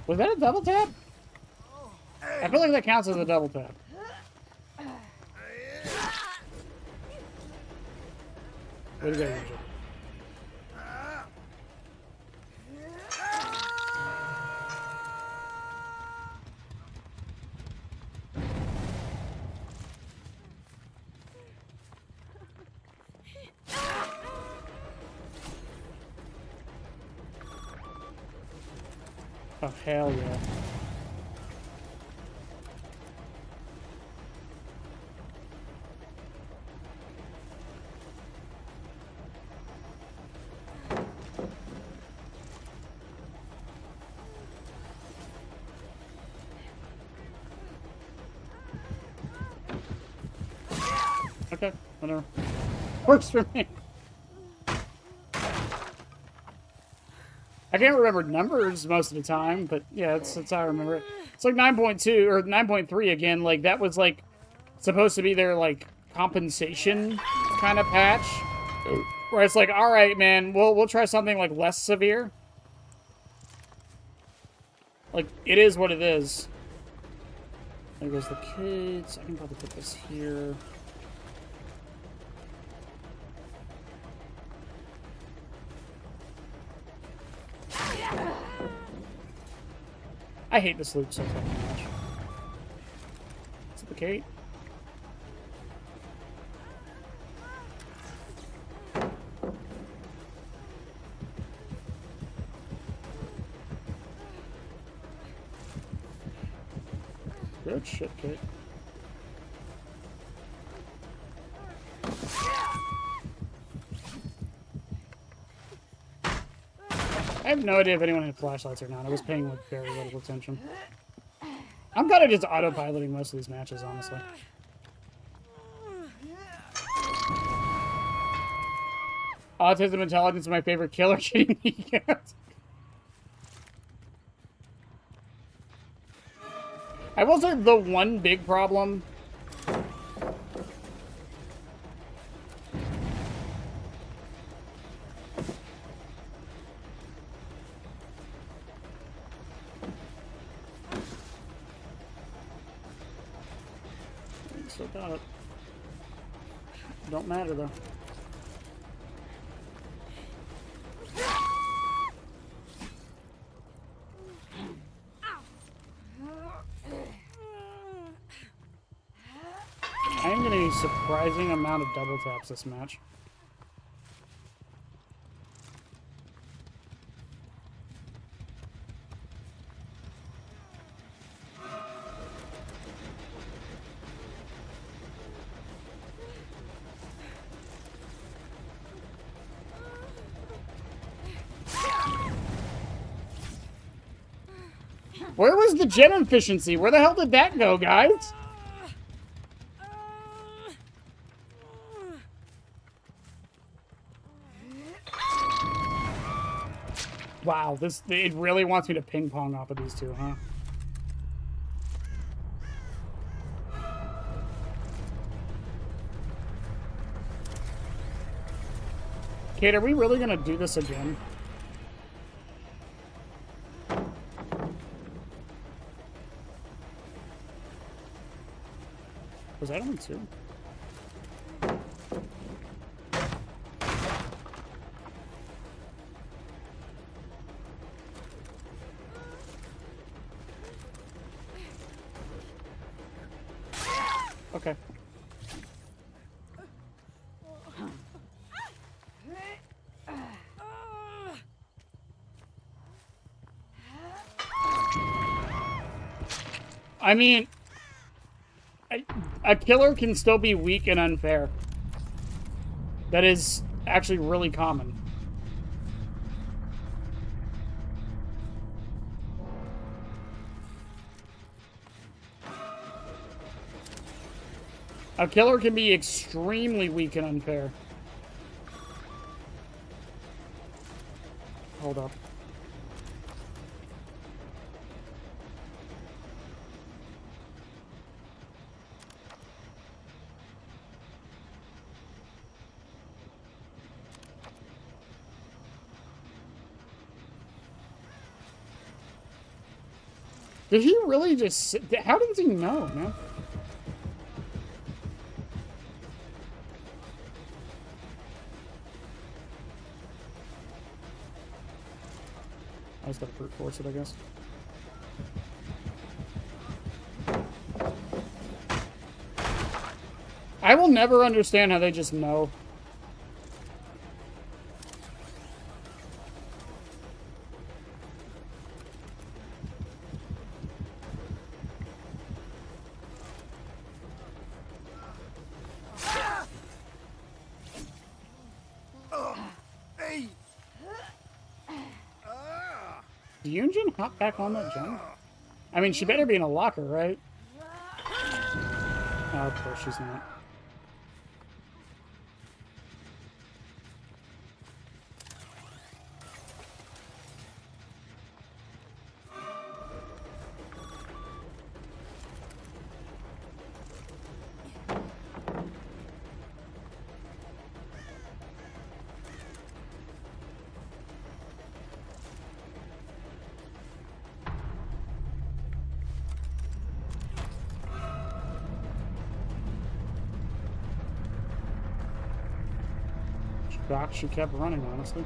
S1: Was that a double tap? I feel like that counts as a double tap. Way to go, Richard. Oh, hell yeah. Okay, whatever. Works for me. I can't remember numbers most of the time, but yeah, that's how I remember it. It's like 9.2 or 9.3 again. Like that was like supposed to be their like compensation kind of patch, where it's like, all right, man, we'll try something like less severe. Like it is what it is. There goes the kids. I can probably put this here. I hate this loop so fucking much. Is it the Kate? Good shit, Kate. I have no idea if anyone had flashlights or not. I was paying like very little attention. I'm kind of just autopiloting most of these matches, honestly. Autism Intelligence is my favorite killer. Kidding me? I will say the one big problem. Still got it. Don't matter though. I'm getting a surprising amount of double taps this match. Where was the gen efficiency? Where the hell did that go, guys? Wow, it really wants me to ping pong off of these two, huh? Kate, are we really gonna do this again? Was that only two? Okay. I mean, a killer can still be weak and unfair. That is actually really common. A killer can be extremely weak and unfair. Hold up. Did he really just... How does he know, man? I just gotta brute force it, I guess. I will never understand how they just know. Did Yunjin hop back on that jump? I mean, she better be in a locker, right? Oh, of course she's not. Shocked she kept running, honestly.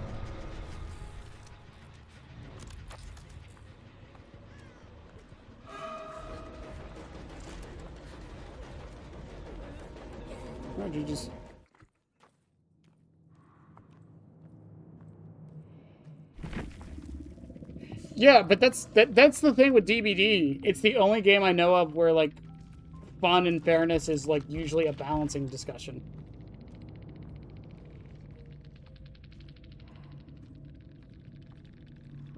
S1: Why'd you just... Yeah, but that's the thing with DBD. It's the only game I know of where, like, fun and fairness is, like, usually a balancing discussion.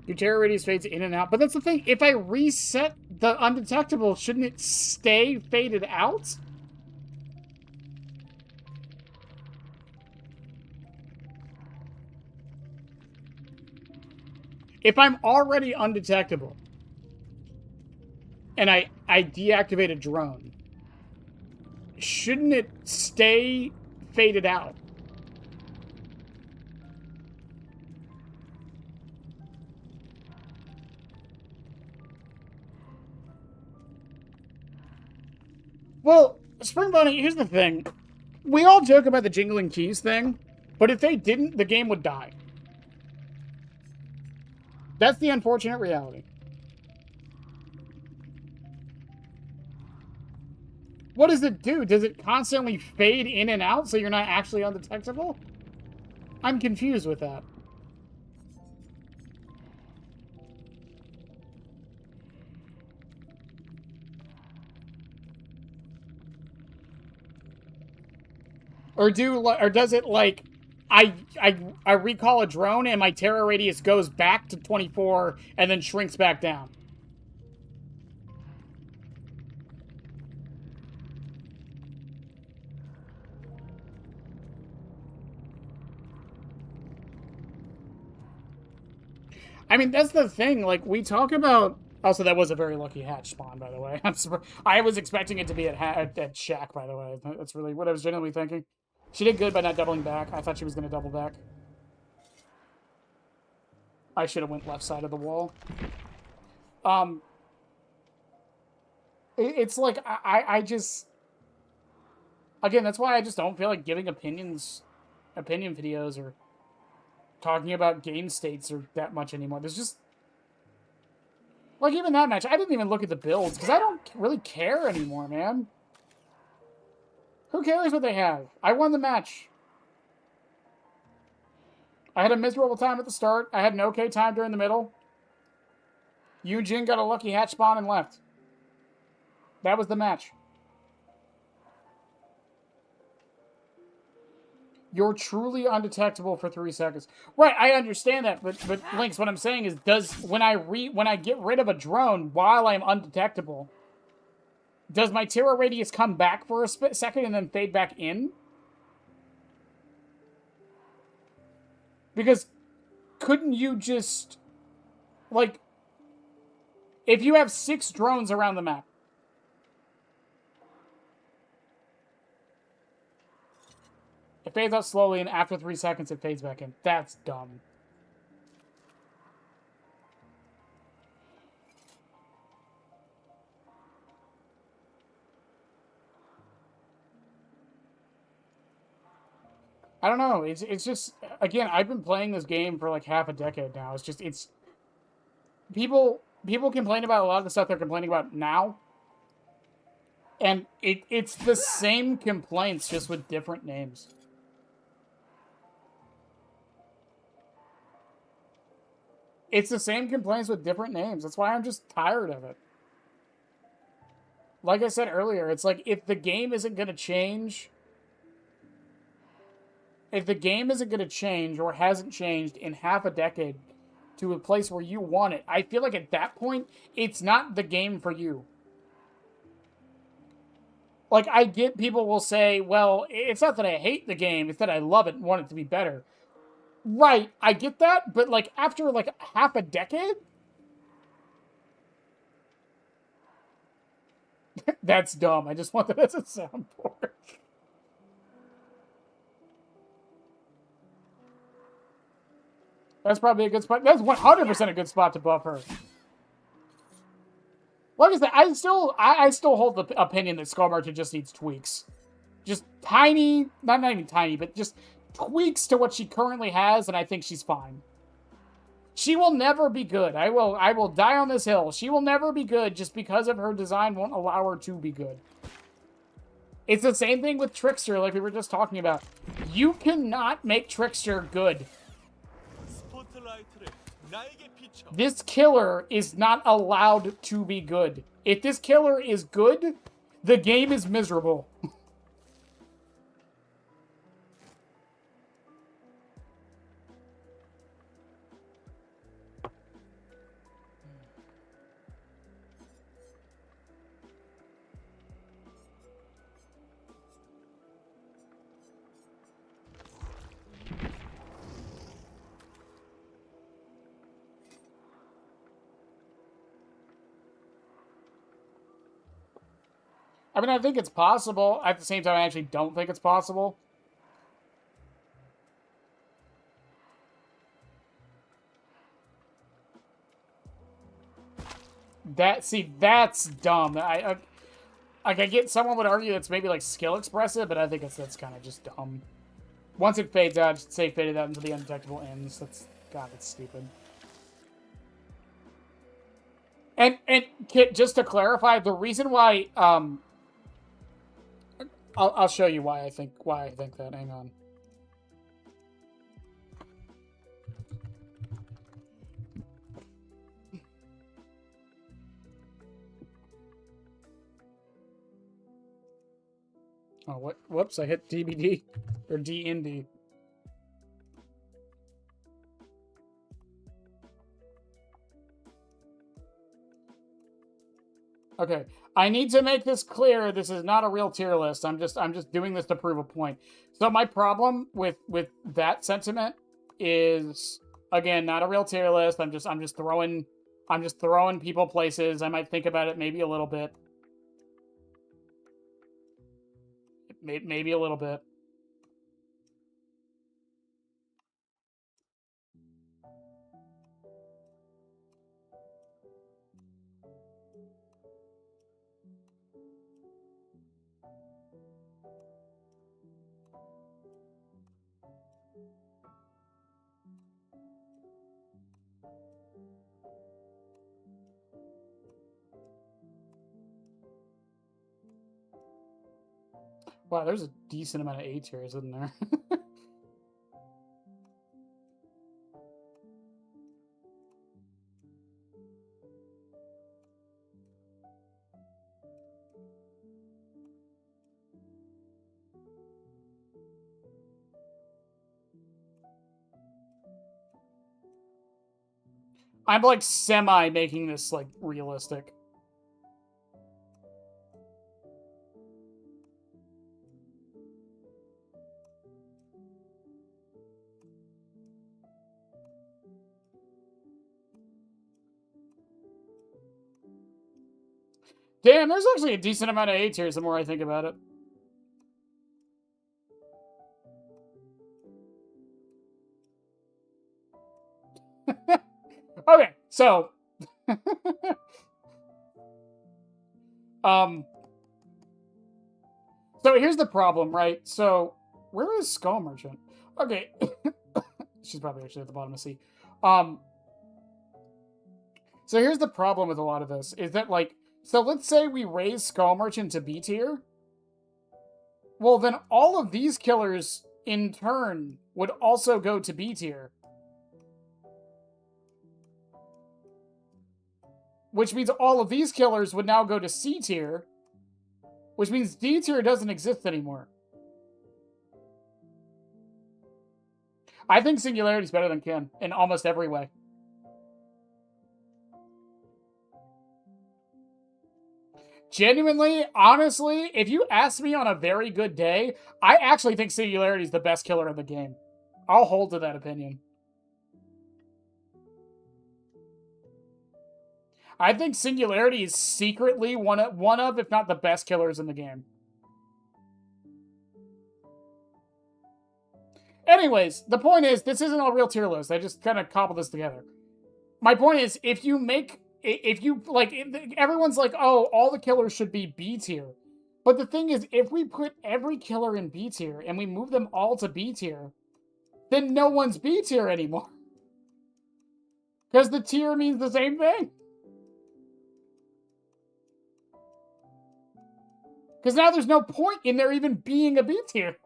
S1: Your terror radius fades in and out. But that's the thing. If I reset the undetectable, shouldn't it stay faded out? If I'm already undetectable and I deactivate a drone, shouldn't it stay faded out? Well, Spring Bunny, here's the thing. We all joke about the jingling keys thing, but if they didn't, the game would die. That's the unfortunate reality. What does it do? Does it constantly fade in and out so you're not actually undetectable? I'm confused with that. Or does it, like, I recall a drone and my terror radius goes back to 24 and then shrinks back down? I mean, that's the thing. Like, we talk about... Also, that was a very lucky hatch spawn, by the way. I was expecting it to be at Shack, by the way. That's really what I was genuinely thinking. She did good by not doubling back. I thought she was going to double back. I should have went left side of the wall. It's like, I just... Again, that's why I just don't feel like giving opinion videos or talking about game states or that much anymore. There's just... Like, even that match, I didn't even look at the builds, because I don't really care anymore, man. Who cares what they have? I won the match. I had a miserable time at the start. I had an okay time during the middle. Yujin got a lucky hatch spawn and left. That was the match. You're truly undetectable for 3 seconds. Right, I understand that, but Lynx, what I'm saying is, when I get rid of a drone while I'm undetectable, does my terror radius come back for a second and then fade back in? Because couldn't you just, like, if you have 6 drones around the map, it fades out slowly, and after 3 seconds, it fades back in. That's dumb. I don't know. It's just, again, I've been playing this game for like half a decade now. It's people complain about a lot of the stuff they're complaining about now, and it's the same complaints, just with different names. It's the same complaints with different names. That's why I'm just tired of it. Like I said earlier, it's like, if the game isn't going to change... If the game isn't going to change, or hasn't changed in half a decade to a place where you want it, I feel like at that point, it's not the game for you. Like, I get people will say, well, it's not that I hate the game, it's that I love it and want it to be better. Right, I get that, but, like, after, like, half a decade? That's dumb. I just want that as a soundboard. That's probably a good spot. That's 100% a good spot to buff her. Like I said, I still hold the opinion that Skull Merchant just needs tweaks. Just tiny, not even tiny, but just tweaks to what she currently has, and I think she's fine. She will never be good. I will die on this hill. She will never be good just because of her design won't allow her to be good. It's the same thing with Trickster, like we were just talking about. You cannot make Trickster good. This killer is not allowed to be good. If this killer is good, the game is miserable. I mean, I think it's possible. At the same time, I actually don't think it's possible. That's dumb. I get someone would argue it's maybe like skill expressive, but I think that's kind of just dumb. Once it fades out, just say faded out until the undetectable ends. God, that's stupid. And Kit, just to clarify, the reason why I'll show you why I think that. Hang on. Oh, what? Whoops! I hit DBD or DND. Okay, I need to make this clear. This is not a real tier list. I'm just doing this to prove a point. So my problem with that sentiment is, again, not a real tier list. I'm just throwing people places. I might think about it maybe a little bit. Maybe a little bit. Wow, there's a decent amount of A tiers, isn't there? I'm like semi making this like realistic. Damn, there's actually a decent amount of A tiers the more I think about it. Okay, so so here's the problem, right? So where is Skull Merchant? Okay. She's probably actually at the bottom of C. So here's the problem with a lot of this, is that, like, so let's say we raise Skull Merchant to B tier. Well, then all of these killers, in turn, would also go to B tier. Which means all of these killers would now go to C tier. Which means D tier doesn't exist anymore. I think Singularity is better than Kin in almost every way. Genuinely, honestly, if you ask me on a very good day, I actually think Singularity is the best killer in the game. I'll hold to that opinion. I think Singularity is secretly one of, if not the best killers in the game. Anyways, the point is, this isn't a real tier list. I just kind of cobbled this together. My point is, everyone's like, oh, all the killers should be B tier. But the thing is, if we put every killer in B tier and we move them all to B tier, then no one's B tier anymore. Because the tier means the same thing. Because now there's no point in there even being a B tier.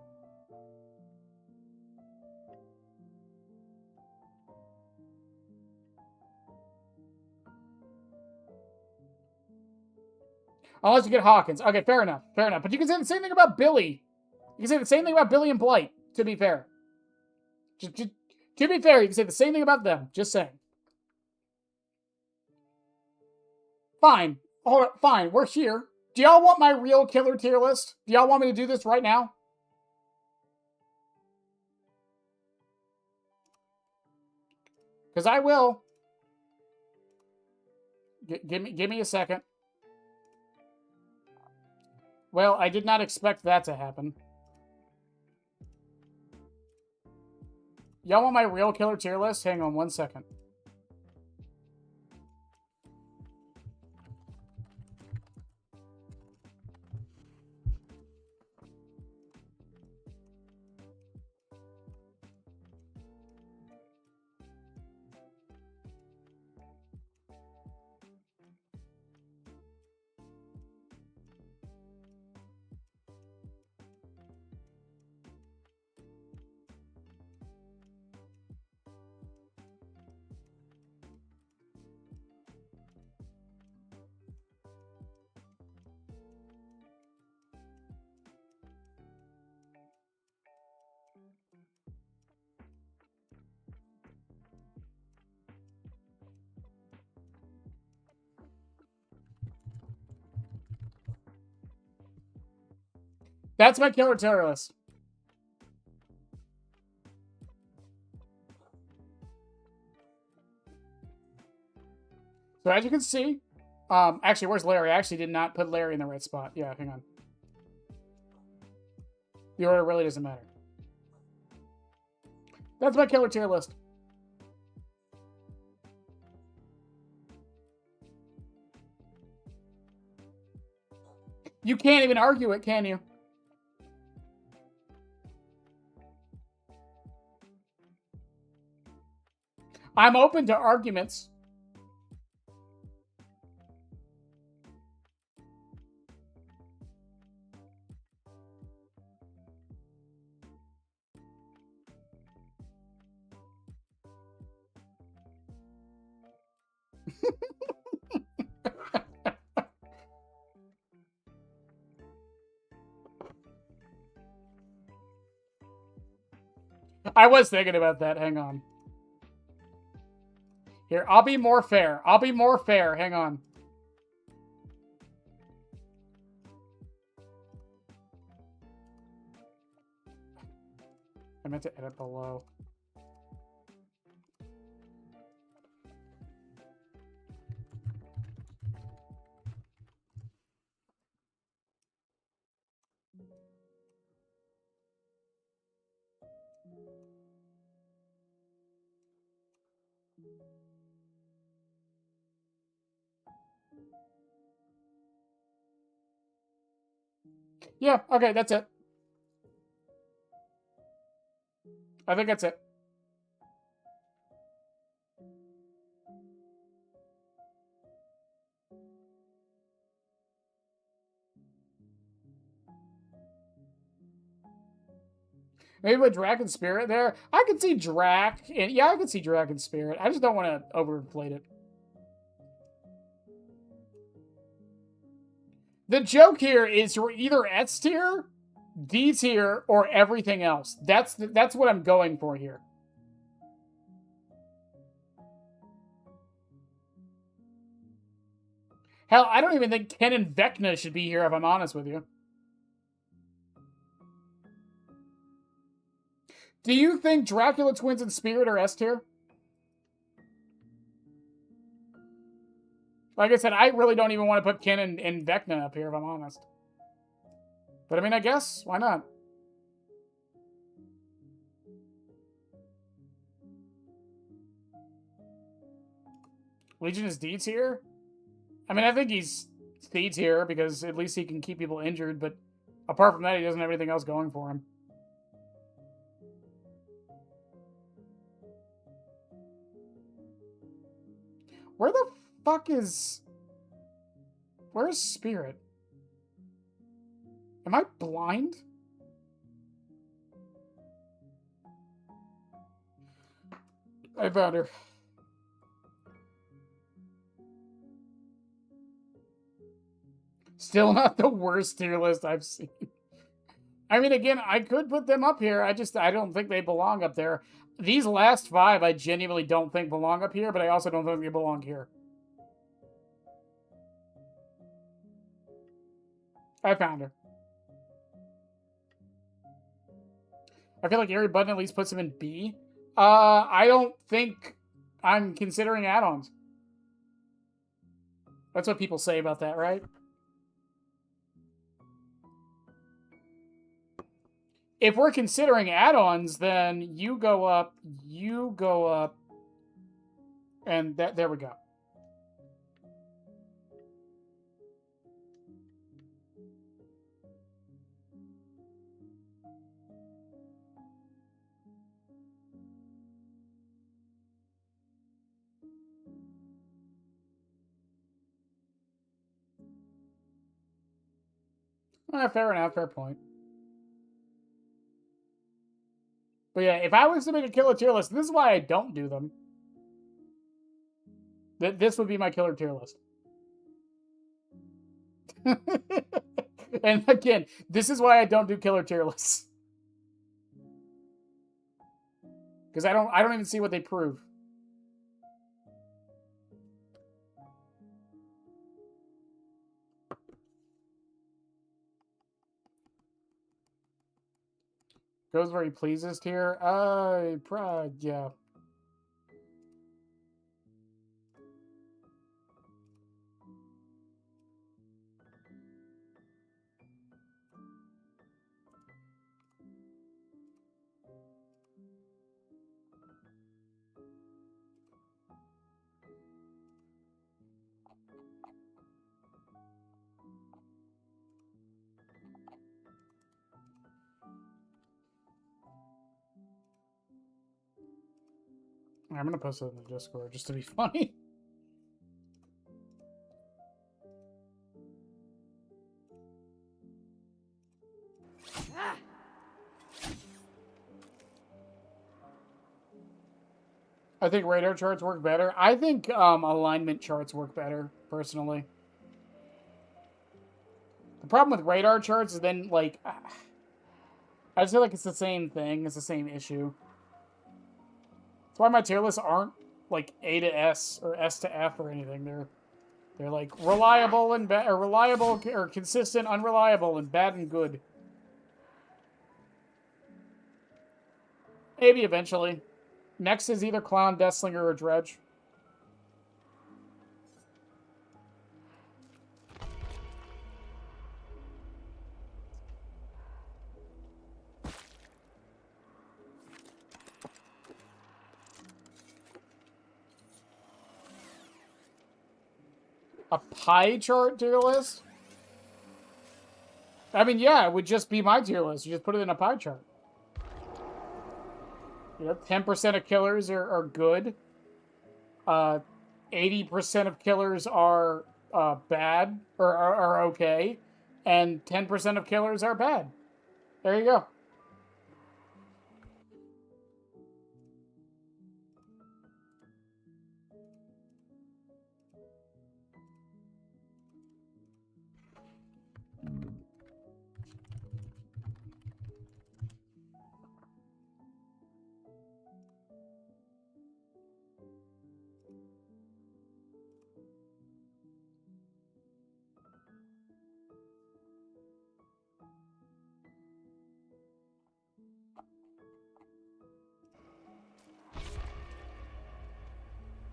S1: Unless you get Hawkins. Okay, fair enough. Fair enough. But you can say the same thing about Billy. You can say the same thing about Billy and Blight, to be fair. To be fair, you can say the same thing about them. Just saying. Fine. All right, fine. We're here. Do y'all want my real killer tier list? Do y'all want me to do this right now? Because I will. Give me a second. Well, I did not expect that to happen. Y'all want my real killer tier list? Hang on 1 second. That's my killer tier list. So as you can see, actually, where's Larry? I actually did not put Larry in the right spot. Yeah, hang on. The order really doesn't matter. That's my killer tier list. You can't even argue it, can you? I'm open to arguments. I was thinking about that. Hang on. Here, I'll be more fair. I'll be more fair. Hang on. I meant to edit below. Yeah, okay, that's it. I think that's it. Maybe with Dragon Spirit there. I could see Drac. Yeah, I could see Dragon Spirit. I just don't want to overinflate it. The joke here is you're either S tier, D tier, or everything else. That's what I'm going for here. Hell, I don't even think Ken and Vecna should be here, if I'm honest with you. Do you think Dracula Twins and Spirit are S tier? Like I said, I really don't even want to put Ken and Vecna up here, if I'm honest. But I mean, I guess, why not? Legion is D tier? I mean, I think he's C tier because at least he can keep people injured, but apart from that, he doesn't have anything else going for him. Where the fuck is... Where's Spirit? Am I blind? I found her. Still not the worst tier list I've seen. I mean, again, I could put them up here. I don't think they belong up there. These last 5, I genuinely don't think belong up here, but I also don't think they belong here. I found her. I feel like Gary Button at least puts him in B. I don't think I'm considering add-ons. That's what people say about that, right? If we're considering add-ons, then you go up, and there we go. Fair enough, fair point. But yeah, if I was to make a killer tier list, this is why I don't do them. This would be my killer tier list. And again, this is why I don't do killer tier lists. Because I don't even see what they prove. Goes where he pleases tier. Yeah. I'm gonna post it in the Discord just to be funny. I think radar charts work better. I think alignment charts work better, personally. The problem with radar charts is then, like, I just feel like it's the same thing. It's the same issue. That's why my tier lists aren't, like, A to S or S to F or anything. They're like, reliable and bad, or reliable, or consistent, unreliable, and bad and good. Maybe eventually. Next is either Clown, Deathslinger, or Dredge. A pie chart tier list? I mean, yeah, it would just be my tier list. You just put it in a pie chart. You know, 10% of killers are good. 80% of killers are bad, or are okay. And 10% of killers are bad. There you go.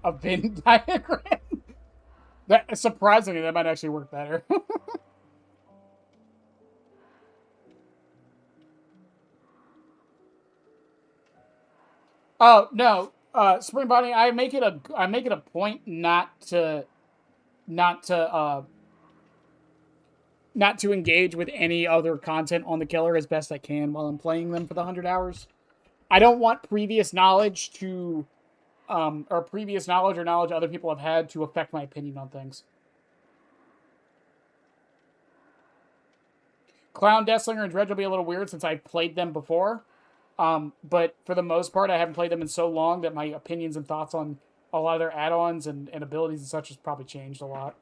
S1: A Venn diagram? That, surprisingly, that might actually work better. Oh no, Spring Bonnie, I make it a point not to engage with any other content on the killer as best I can while I'm playing them for the 100 hours. I don't want previous knowledge to, or previous knowledge or knowledge other people have had to affect my opinion on things. Clown, Deathslinger, and Dredge will be a little weird since I've played them before. But for the most part, I haven't played them in so long that my opinions and thoughts on a lot of their add-ons and abilities and such has probably changed a lot.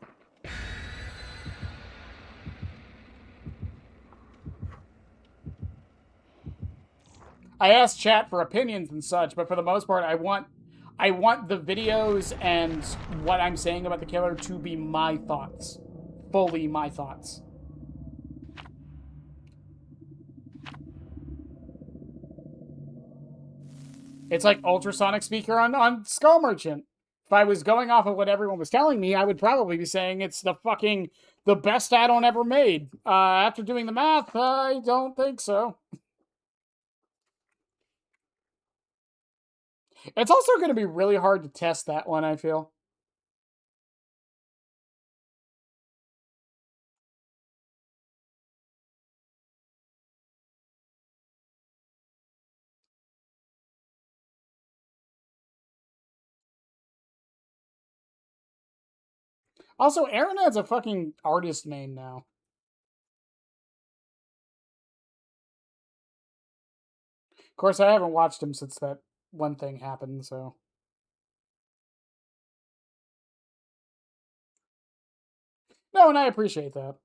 S1: I asked chat for opinions and such, but for the most part, I want the videos and what I'm saying about the killer to be my thoughts. Fully my thoughts. It's like ultrasonic speaker on Skull Merchant. If I was going off of what everyone was telling me, I would probably be saying it's the best add-on ever made. After doing the math, I don't think so. It's also going to be really hard to test that one, I feel. Also, Aaron has a fucking artist name now. Of course, I haven't watched him since that one thing happened, so... No, and I appreciate that.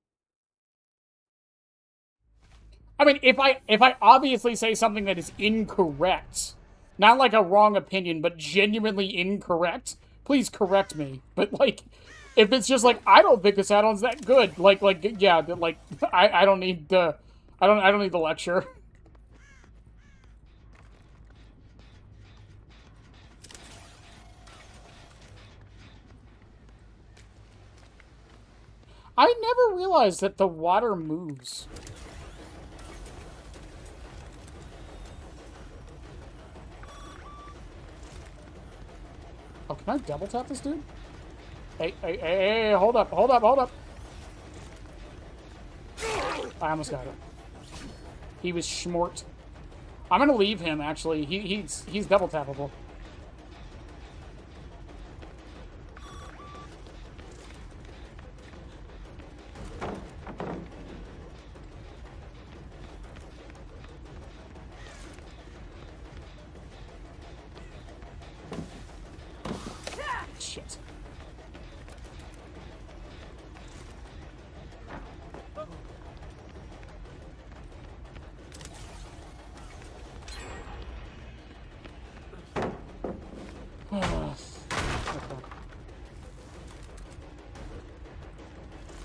S1: I mean, if I obviously say something that is incorrect, not like a wrong opinion, but genuinely incorrect, please correct me. But like, if it's just like I don't think this add-on's that good, yeah, like I don't need the I don't need the lecture. I never realized that the water moves. Oh, can I double tap this dude? Hey, hold up. I almost got it. He was schmort. I'm gonna leave him, actually. He's double tappable. Shit.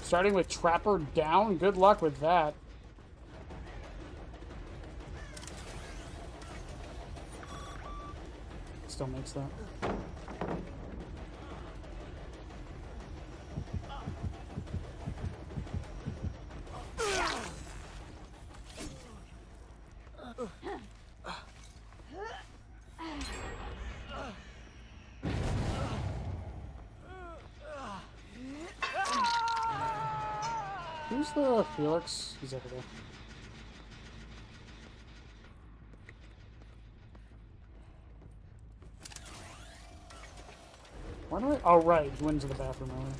S1: Starting with Trapper down? Good luck with that. Still makes that. Who's the Felix? He's over there. Why do I... Oh, right. He went into the bathroom earlier.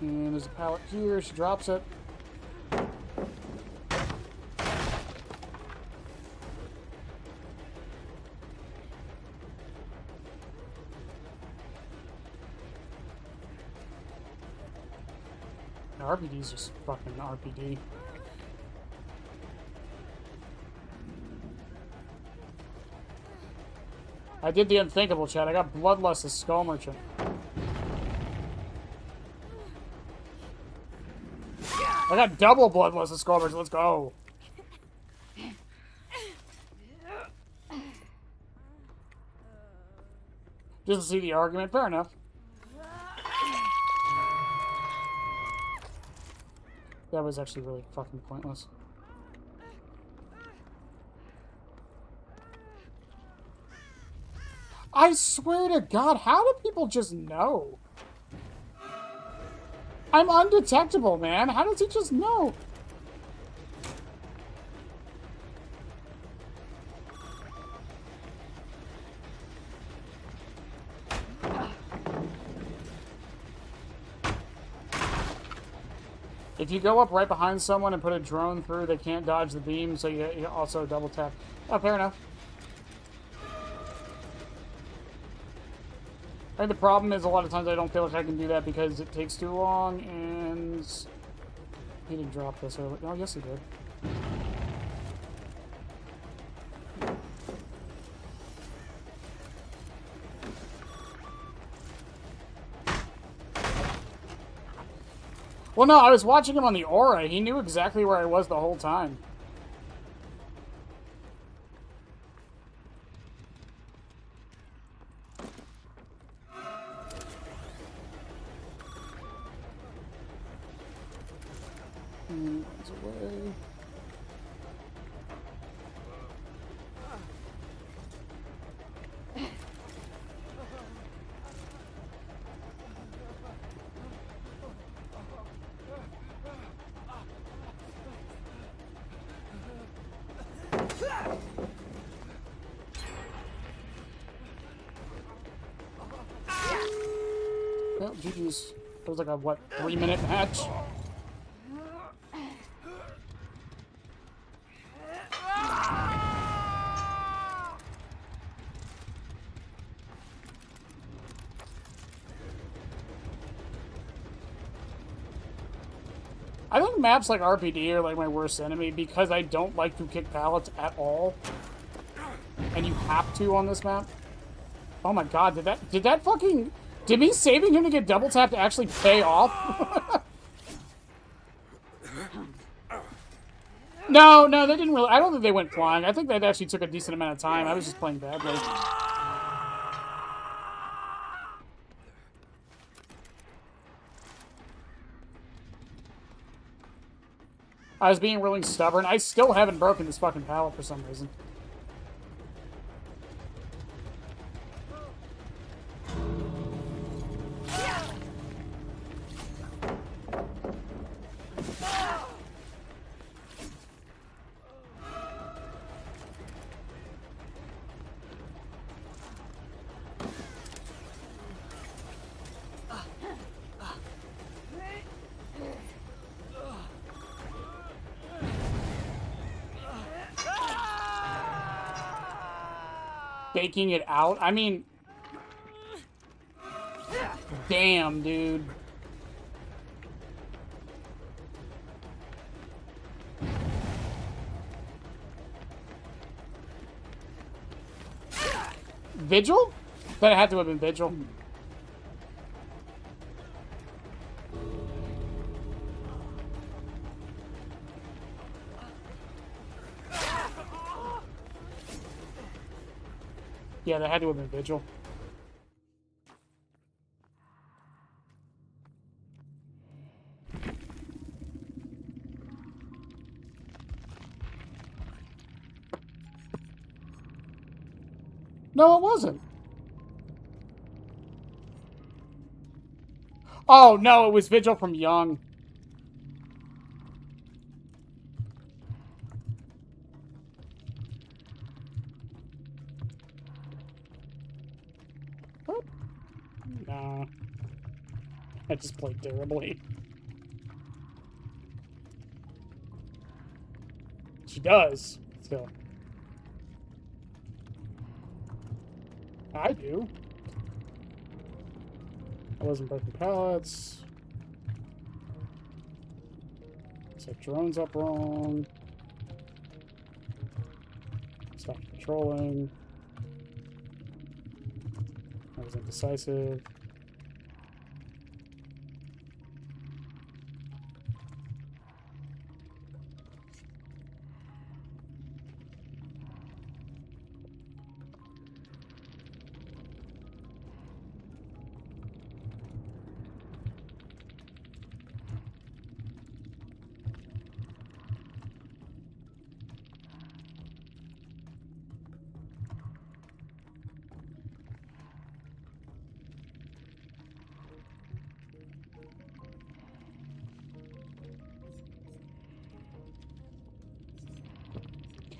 S1: And there's a pallet here. She drops it. RPD's just fucking RPD. I did the unthinkable, Chad. I got Bloodlust as Skull Merchant. I got double Bloodlust as Skull Merchant. Let's go. Just to see the argument. Fair enough. That was actually really fucking pointless. I swear to God, how do people just know? I'm undetectable, man. How does he just know? If you go up right behind someone and put a drone through, they can't dodge the beam, so you also double tap. Oh, fair enough. I think the problem is a lot of times I don't feel like I can do that because it takes too long, and he didn't drop this early. Oh, yes he did. Well, no, I was watching him on the aura. He knew exactly where I was the whole time. Runs away. Oh, GG's. It was like a, what, 3-minute match? I think maps like RPD are like my worst enemy because I don't like to kick pallets at all. And you have to on this map. Oh my god, did that fucking... Did me saving him to get double tapped actually pay off? No, they didn't really... I don't think they went flying. I think that actually took a decent amount of time. I was just playing badly. I was being really stubborn. I still haven't broken this fucking pallet for some reason. Baking it out? I mean... Damn, dude. Vigil? That had to have been Vigil. Yeah, that had to have been Vigil. No, it wasn't. Oh, no, it was Vigil from Young. What? Nah. I just played terribly. She does, still. I do. I wasn't breaking pallets. Set drones up wrong. Stop controlling. I was indecisive.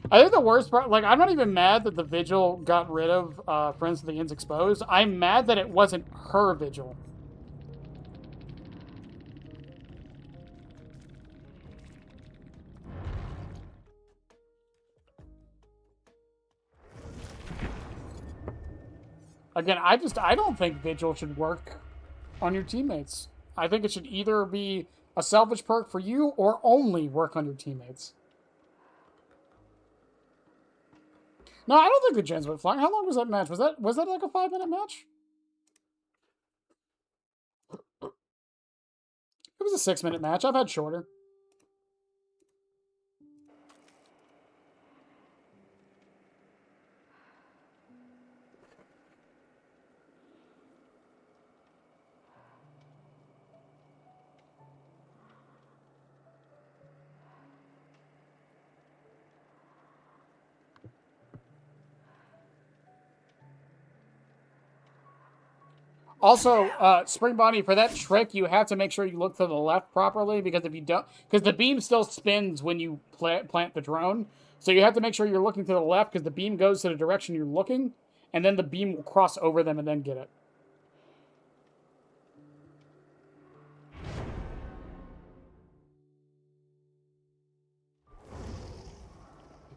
S1: I think the worst part, like, I'm not even mad that the Vigil got rid of Friends of the Ends Exposed. I'm mad that it wasn't her Vigil. Again, I don't think Vigil should work on your teammates. I think it should either be a salvage perk for you or only work on your teammates. No, I don't think the gens went flying. How long was that match? Was that like a 5-minute match? It was a 6-minute match. I've had shorter. Also, Spring Bonnie, for that trick, you have to make sure you look to the left properly, because if you don't, because the beam still spins when you plant the drone, so you have to make sure you're looking to the left, because the beam goes to the direction you're looking, and then the beam will cross over them and then get it.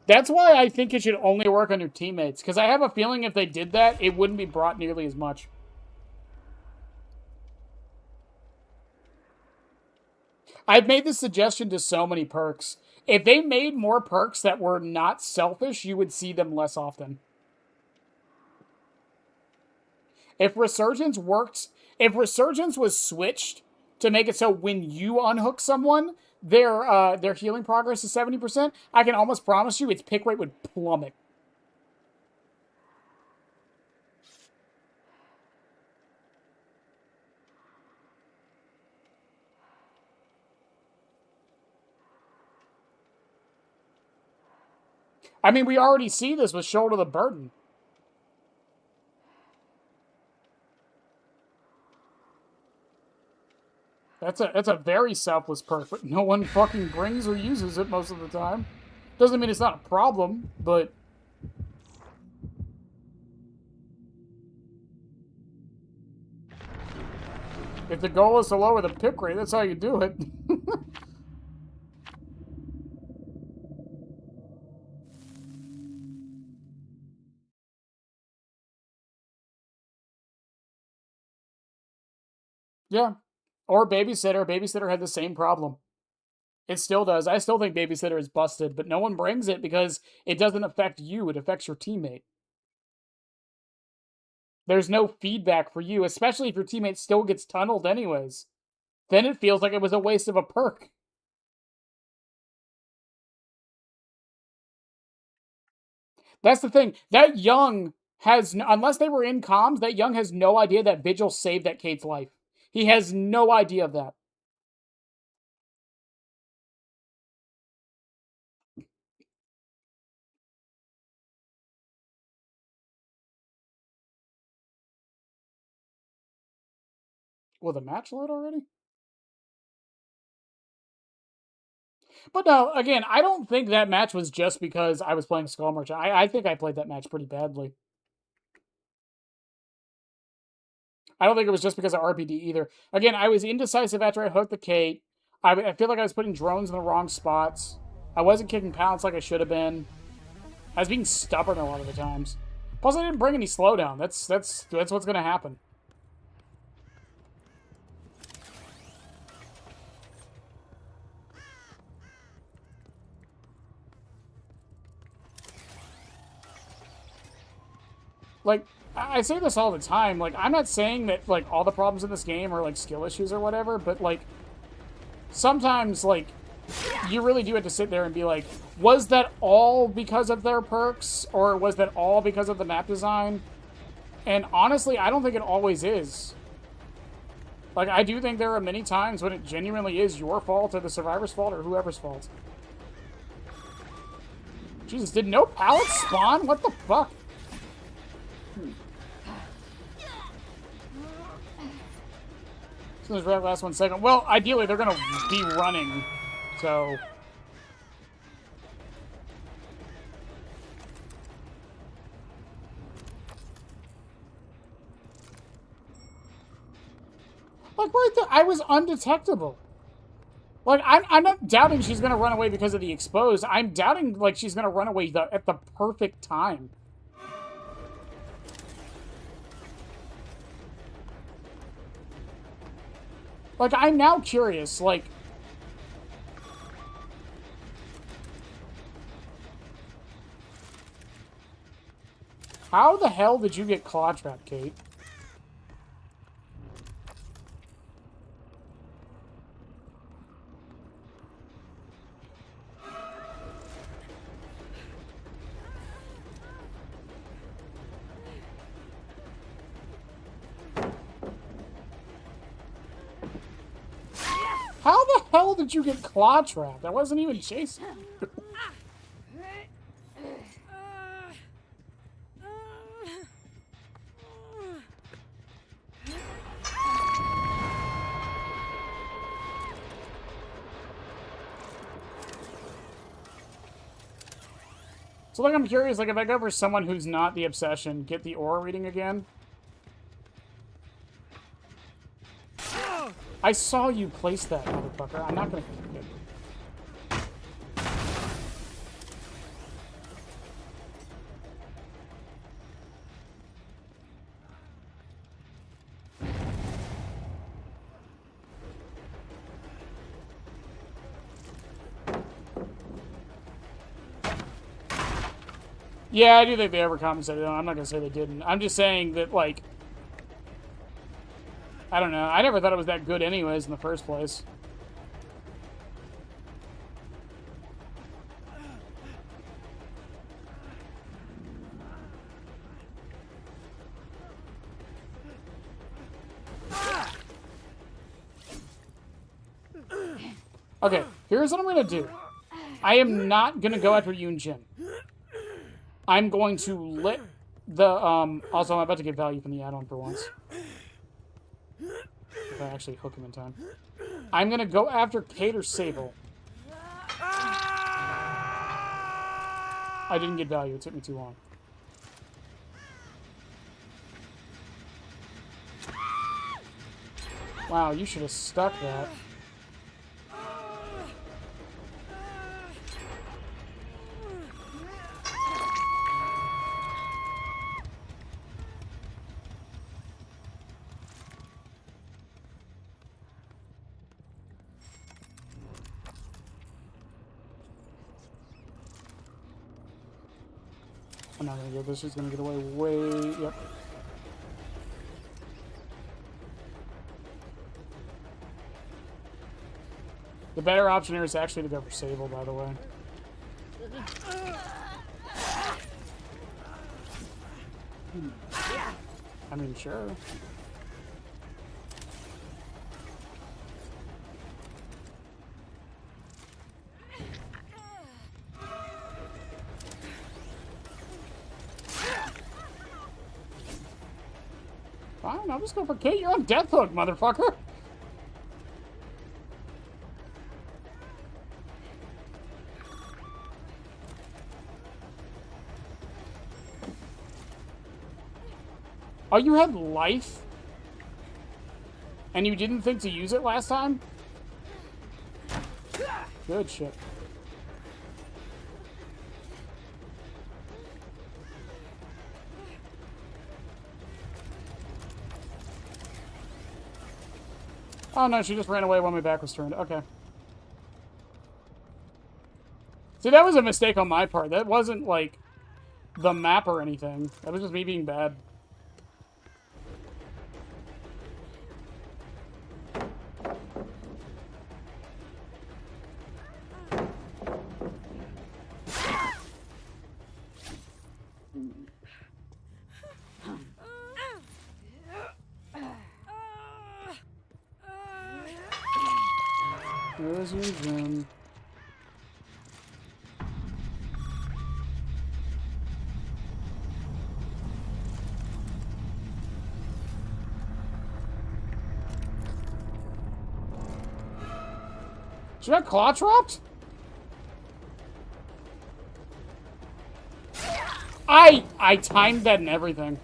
S1: That's why I think it should only work on your teammates, because I have a feeling if they did that, it wouldn't be brought nearly as much. I've made this suggestion to so many perks. If they made more perks that were not selfish, you would see them less often. If Resurgence was switched to make it so when you unhook someone, their healing progress is 70%, I can almost promise you its pick rate would plummet. I mean, we already see this with Shoulder the Burden. That's a very selfless perk, but no one fucking brings or uses it most of the time. Doesn't mean it's not a problem, but... if the goal is to lower the pick rate, that's how you do it. Yeah. Or Babysitter. Babysitter had the same problem. It still does. I still think Babysitter is busted, but no one brings it because it doesn't affect you. It affects your teammate. There's no feedback for you, especially if your teammate still gets tunneled anyways. Then it feels like it was a waste of a perk. That's the thing. That Young has, unless they were in comms, that Young has no idea that Vigil saved that Kate's life. He has no idea of that. Will the match load already? But no, again, I don't think that match was just because I was playing Skull Merchant. I think I played that match pretty badly. I don't think it was just because of RPD either. Again, I was indecisive after I hooked the Kate. I feel like I was putting drones in the wrong spots. I wasn't kicking pounds like I should have been. I was being stubborn a lot of the times. Plus, I didn't bring any slowdown. That's what's going to happen. Like, I say this all the time. Like, I'm not saying that, like, all the problems in this game are, like, skill issues or whatever, but, like, sometimes, like, you really do have to sit there and be like, was that all because of their perks? Or was that all because of the map design? And honestly, I don't think it always is. Like, I do think there are many times when it genuinely is your fault or the survivor's fault or whoever's fault. Jesus, did no pallets spawn? What the fuck? This last 1 second. Well, ideally, they're going to be running, so... Like, right there, I was undetectable. Like, I'm not doubting she's gonna run away because of the exposed. I'm doubting, like, she's gonna run away at the perfect time. Like, I'm now curious, like... How the hell did you get claw trapped, Kate? How the hell did you get claw trapped? I wasn't even chasing you. So, like, I'm curious, like, if I go for someone who's not the obsession, get the aura reading again? I saw you place that, motherfucker. I'm not gonna kick it. Yeah, I do think they overcompensated. I'm not gonna say they didn't. I'm just saying that, like... I don't know. I never thought it was that good anyways in the first place. Okay, here's what I'm gonna do. I am not gonna go after Yoon Jin. I'm going to let the, also I'm about to get value from the add-on for once. If I actually hook him in time. I'm gonna go after Kate or Sable. I didn't get value, it took me too long. Wow, you should have stuck that. I'm not gonna get this, she's gonna get away way... Yep. The better option here is actually to go for Sable, by the way. I mean, sure. Fine, I'll just go for Kate. You're on Death Hook, motherfucker. Oh, you had life? And you didn't think to use it last time? Good shit. Oh no, she just ran away when my back was turned. Okay. See, that was a mistake on my part. That wasn't, like, the map or anything. That was just me being bad. Where's your gem? Should I claw trapped? I timed that and everything.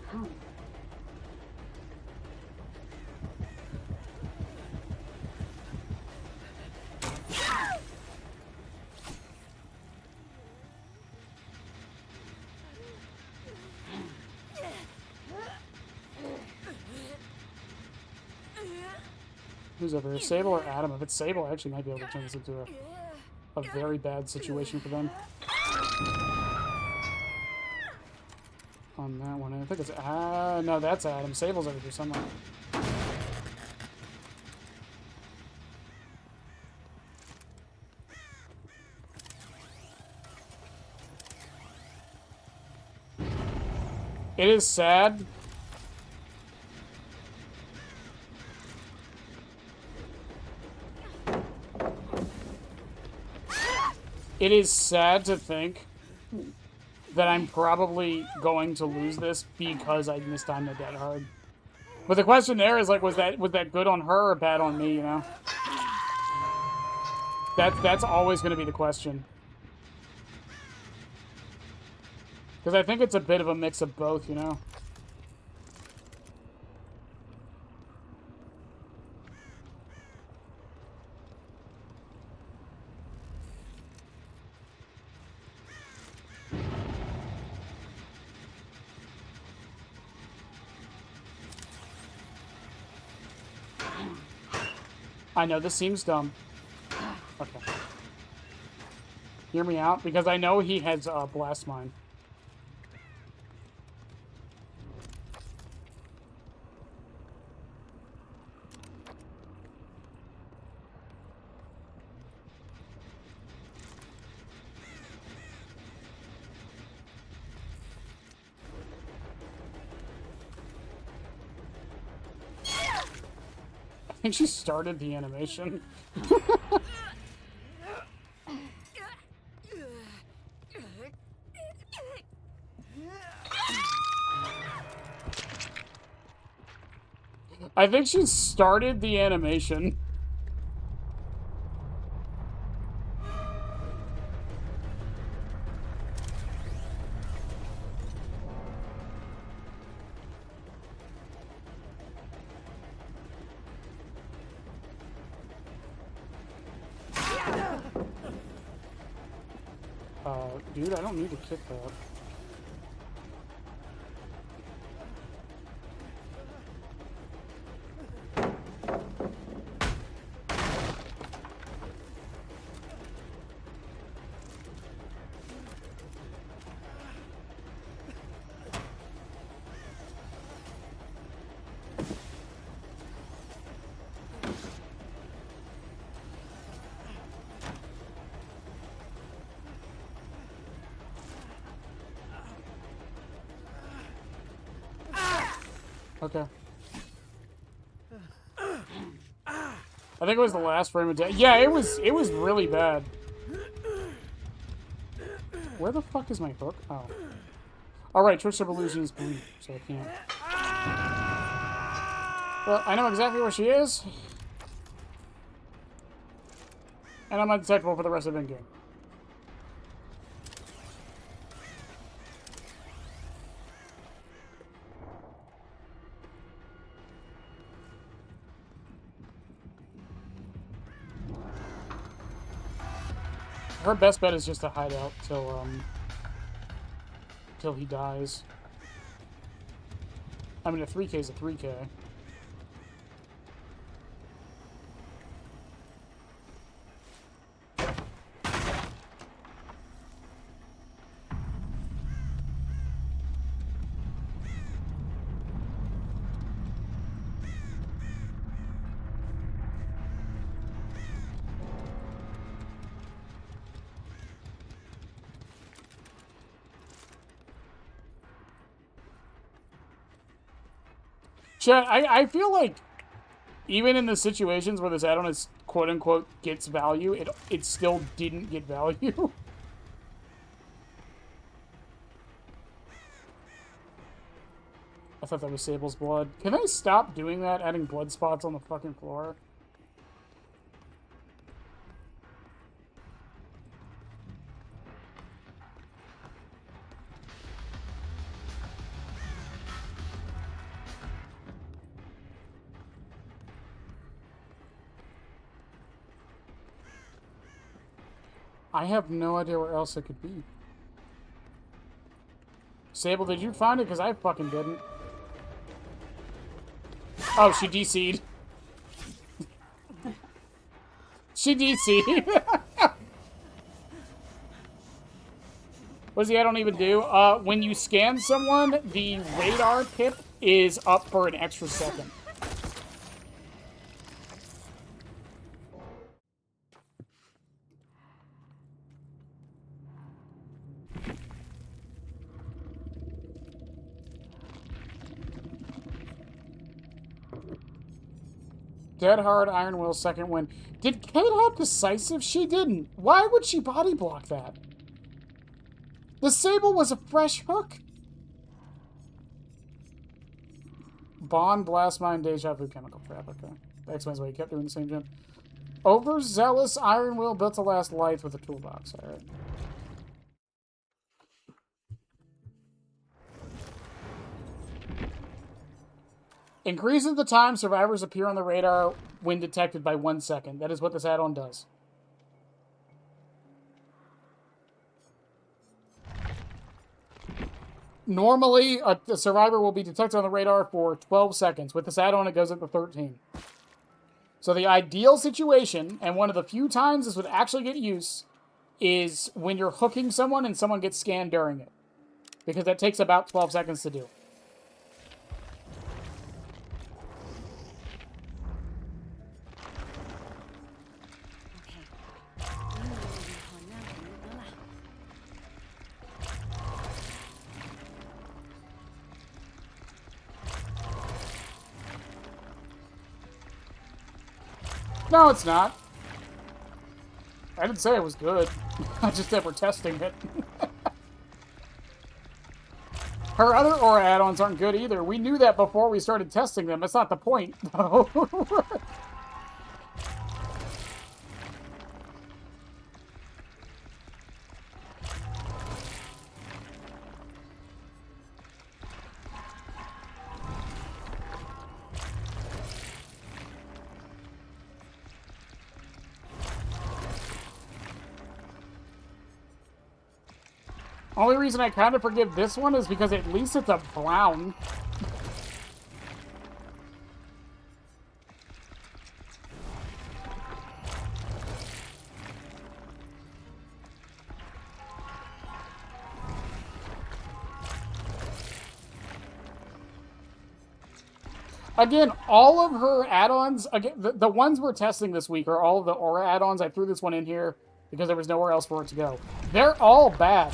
S1: Who's over here? Sable or Adam? If it's Sable, I actually might be able to turn this into a very bad situation for them. On that one, I think it's no, that's Adam. Sable's over here somewhere. It is sad. It is sad to think that I'm probably going to lose this because I mistimed it that hard. But the question there is, like, was that good on her or bad on me, you know? That's always going to be the question. Because I think it's a bit of a mix of both, you know? I know, this seems dumb. Okay. Hear me out, because I know he has Blast Mine. I think she started the animation. I think she started the animation. Dude, I don't need to kick that. Okay. I think it was the last frame of death. Yeah, it was really bad. Where the fuck is my hook? Oh. Alright, Trisha Belushi is blue, so I can't. Well, I know exactly where she is. And I'm undetectable for the rest of the in-game. Her best bet is just to hide out till he dies. I mean, a 3K is a 3K. Chat, I feel like even in the situations where this add-on is quote-unquote gets value, it still didn't get value. I thought that was Sable's blood. Can I stop doing that, adding blood spots on the fucking floor? I have no idea where else it could be. Sable, did you find it? Because I fucking didn't. Oh, she DC'd. She DC. What does the add-on even do? When you scan someone, the radar pip is up for an extra second. Dead hard, Iron Will, second win. Did Kate have decisive? She didn't. Why would she body block that? The Sable was a fresh hook. Bond, Blast Mine, Deja Vu, Chemical Trap. Okay. That explains why he kept doing the same jump. Overzealous Iron Will built to last lights with a toolbox. Alright. Increases the time survivors appear on the radar when detected by 1 second. That is what this add-on does. Normally, a survivor will be detected on the radar for 12 seconds. With this add-on, it goes up to 13. So the ideal situation, and one of the few times this would actually get use, is when you're hooking someone and someone gets scanned during it. Because that takes about 12 seconds to do. No, it's not. I didn't say it was good. I just said we're testing it. Her other aura add-ons aren't good either. We knew that before we started testing them. That's not the point, though. Only reason I kind of forgive this one is because at least it's a brown. Again, all of her add-ons, again, the ones we're testing this week are all of the aura add-ons. I threw this one in here because there was nowhere else for it to go. They're all bad.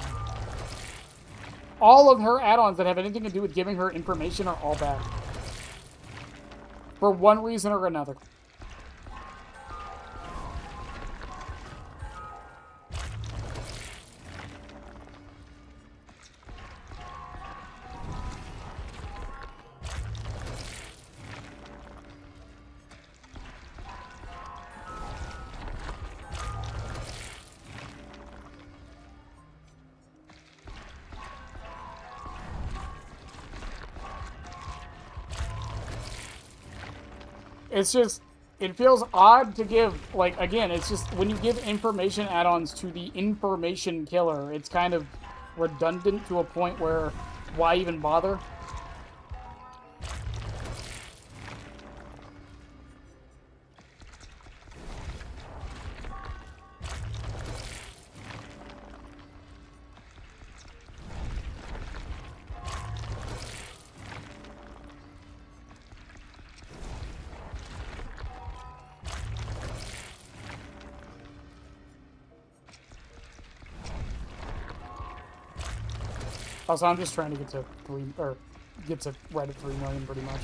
S1: All of her add-ons that have anything to do with giving her information are all bad. For one reason or another. It's just, it feels odd to give, like, again, it's just, when you give information add-ons to the information killer, it's kind of redundant to a point where, why even bother? Also, I'm just trying to get to right at 3 million pretty much.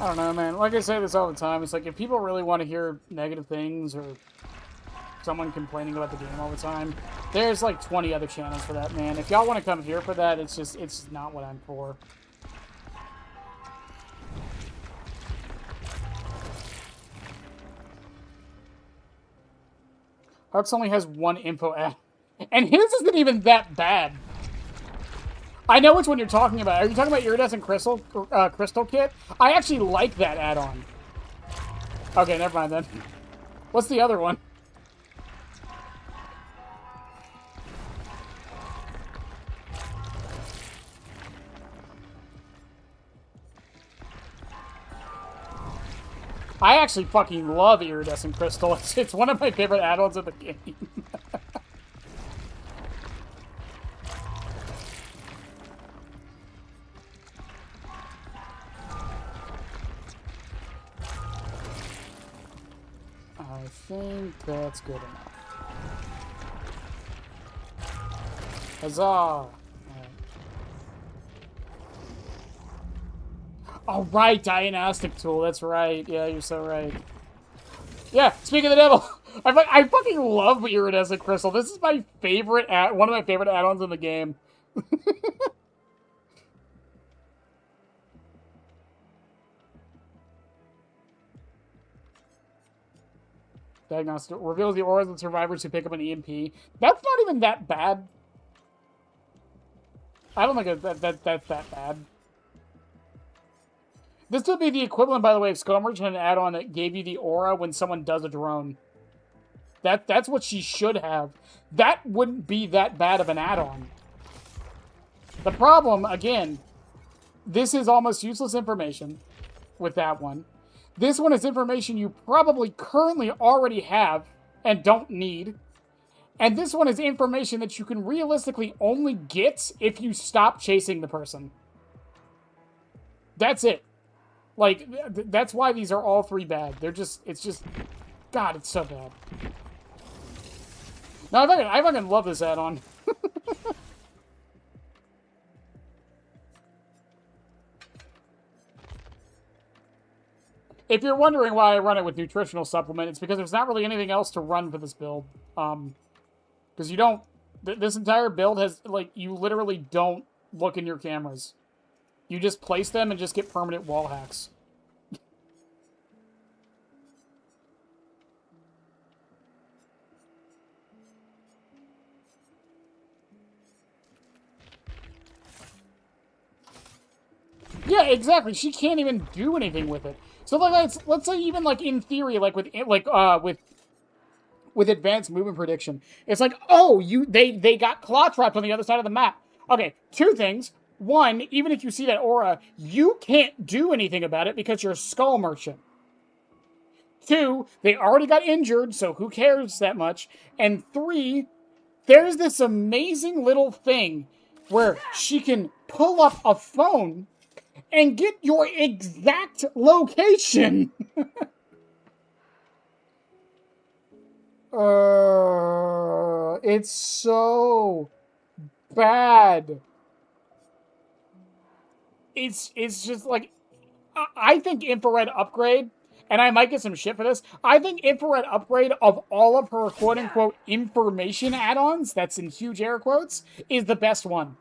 S1: I don't know, man. Like I say this all the time, it's like, if people really want to hear negative things or someone complaining about the game all the time, there's like 20 other channels for that, man. If y'all want to come here for that, it's not what I'm for. Hux only has one info ad. And his isn't even that bad. I know which one you're talking about. Are you talking about Iridescent Crystal Kit? I actually like that add-on. Okay, never mind then. What's the other one? I actually fucking love Iridescent Crystal. It's one of my favorite add-ons of the game. I think that's good enough. Huzzah! Oh, right, Diagnostic Tool. That's right. Yeah, you're so right. Yeah, speaking of the devil, I fucking love Iridescent Crystal. This is my favorite, one of my favorite add-ons in the game. Diagnostic reveals the auras of survivors who pick up an EMP. That's not even that bad. I don't think that's that bad. This would be the equivalent, by the way, of Skull Merchant had an add-on that gave you the aura when someone does a drone. That's what she should have. That wouldn't be that bad of an add-on. The problem, again, this is almost useless information with that one. This one is information you probably currently already have and don't need. And this one is information that you can realistically only get if you stop chasing the person. That's it. Like, that's why these are all three bad. It's just, God, it's so bad. No, I fucking love this add-on. If you're wondering why I run it with nutritional supplement, it's because there's not really anything else to run for this build. Because you don't... This entire build has, like, you literally don't look in your cameras. You just place them and just get permanent wall hacks. Yeah, exactly. She can't even do anything with it. So like, let's say even like in theory, like with advanced movement prediction, it's like, oh, they got claw trapped on the other side of the map. Okay, two things. One, even if you see that aura, you can't do anything about it because you're a Skull Merchant. Two, they already got injured, so who cares that much? And three, there's this amazing little thing where she can pull up a phone and get your exact location. It's so bad. It's just like, I think Infrared Upgrade, and I might get some shit for this, I think Infrared Upgrade of all of her quote-unquote information add-ons, that's in huge air quotes, is the best one.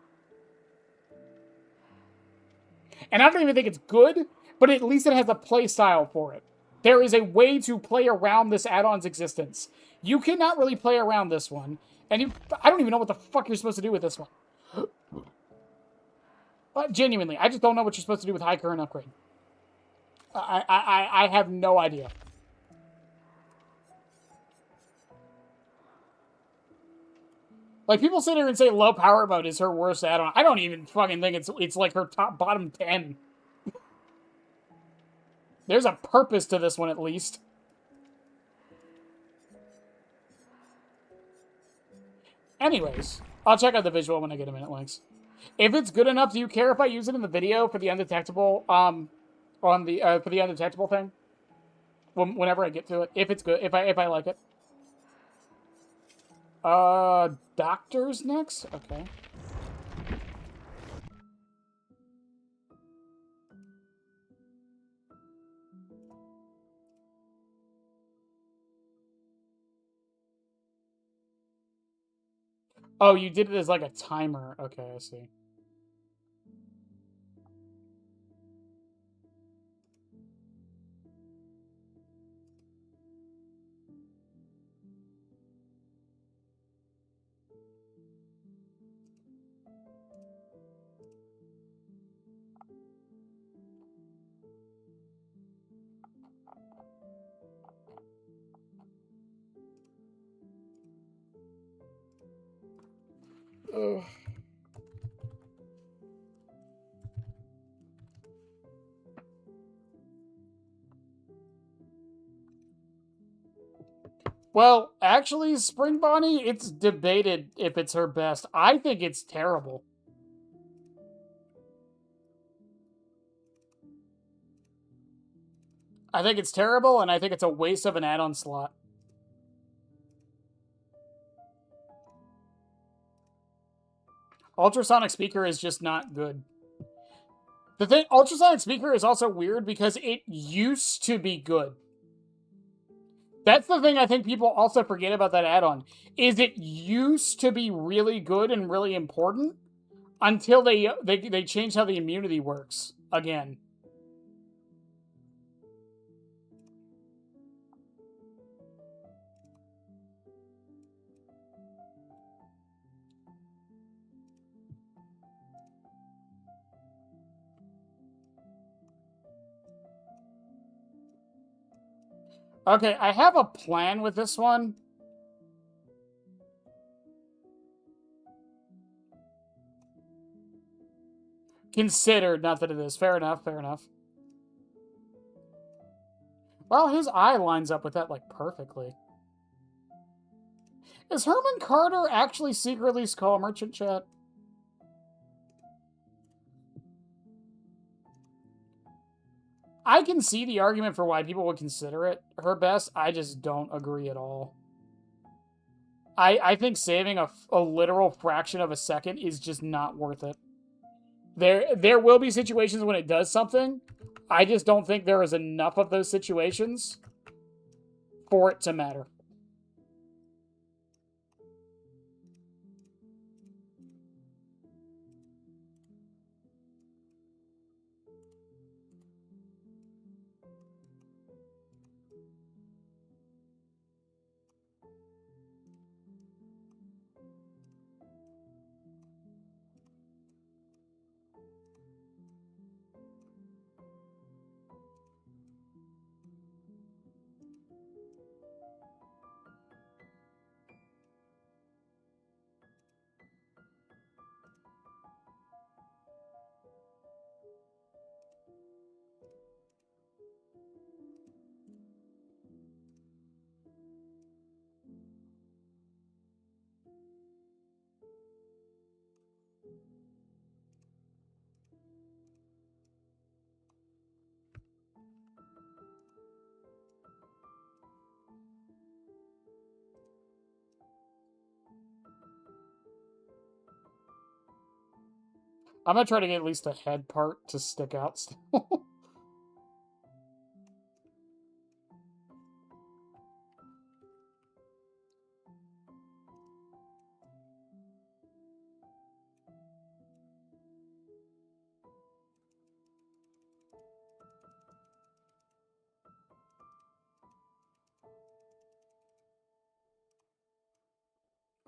S1: And I don't even think it's good, but at least it has a play style for it. There is a way to play around this add-on's existence. You cannot really play around this one, and I don't even know what the fuck you're supposed to do with this one. Genuinely, I just don't know what you're supposed to do with High Current Upgrade. I have no idea. Like, people sit here and say low power mode is her worst add-on. I don't even fucking think it's like her bottom 10. There's a purpose to this one, at least. Anyways, I'll check out the visual when I get a minute, Links. If it's good enough, do you care if I use it in the video for the undetectable, for the undetectable thing? Whenever I get to it. If it's good, if I like it. Doctors next? Okay. Oh, you did it as like a timer. Okay, I see. Ugh. Well, actually, Spring Bonnie, it's debated if it's her best. I think it's terrible. I think it's terrible, and I think it's a waste of an add-on slot. Ultrasonic Speaker is just not good. The thing, Ultrasonic Speaker is also weird because it used to be good. That's the thing I think people also forget about that add-on, is it used to be really good and really important until they changed how the immunity works again. Okay, I have a plan with this one. Considered, not that it is. Fair enough, fair enough. Well, his eye lines up with that, like, perfectly. Is Herman Carter actually secretly Skull Merchant, chat? I can see the argument for why people would consider it her best. I just don't agree at all. I think saving a literal fraction of a second is just not worth it. There will be situations when it does something. I just don't think there is enough of those situations for it to matter. I'm gonna try to get at least the head part to stick out still. What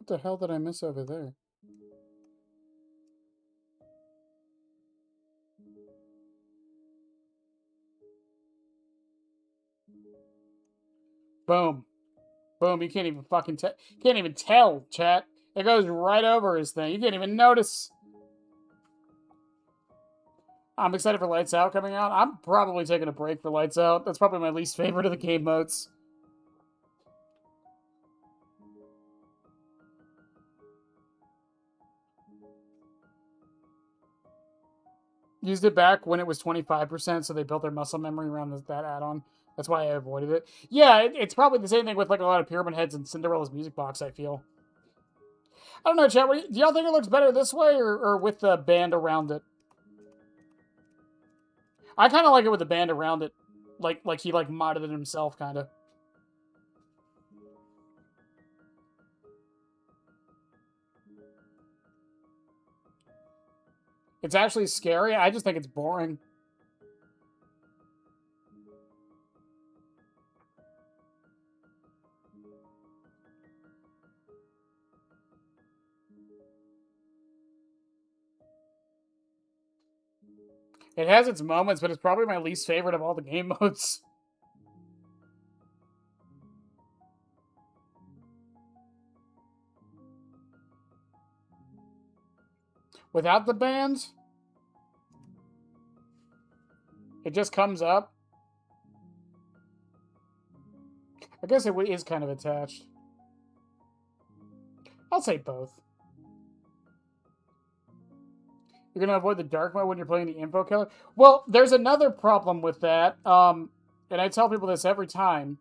S1: the hell did I miss over there? Boom. Boom, you can't even fucking can't even tell, chat. It goes right over his thing. You can't even notice. I'm excited for Lights Out coming out. I'm probably taking a break for Lights Out. That's probably my least favorite of the game modes. Used it back when it was 25%, so they built their muscle memory around that add-on. That's why I avoided it. Yeah, it's probably the same thing with like a lot of Pyramid Heads and Cinderella's Music Box, I feel. I don't know, chat. Do y'all think it looks better this way or with the band around it? I kind of like it with the band around it. Like he modded it himself, kind of. It's actually scary. I just think it's boring. It has its moments, but it's probably my least favorite of all the game modes. Without the band, it just comes up. I guess it is kind of attached. I'll say both. You're going to avoid the dark mode when you're playing the info killer? Well, there's another problem with that. And I tell people this every time.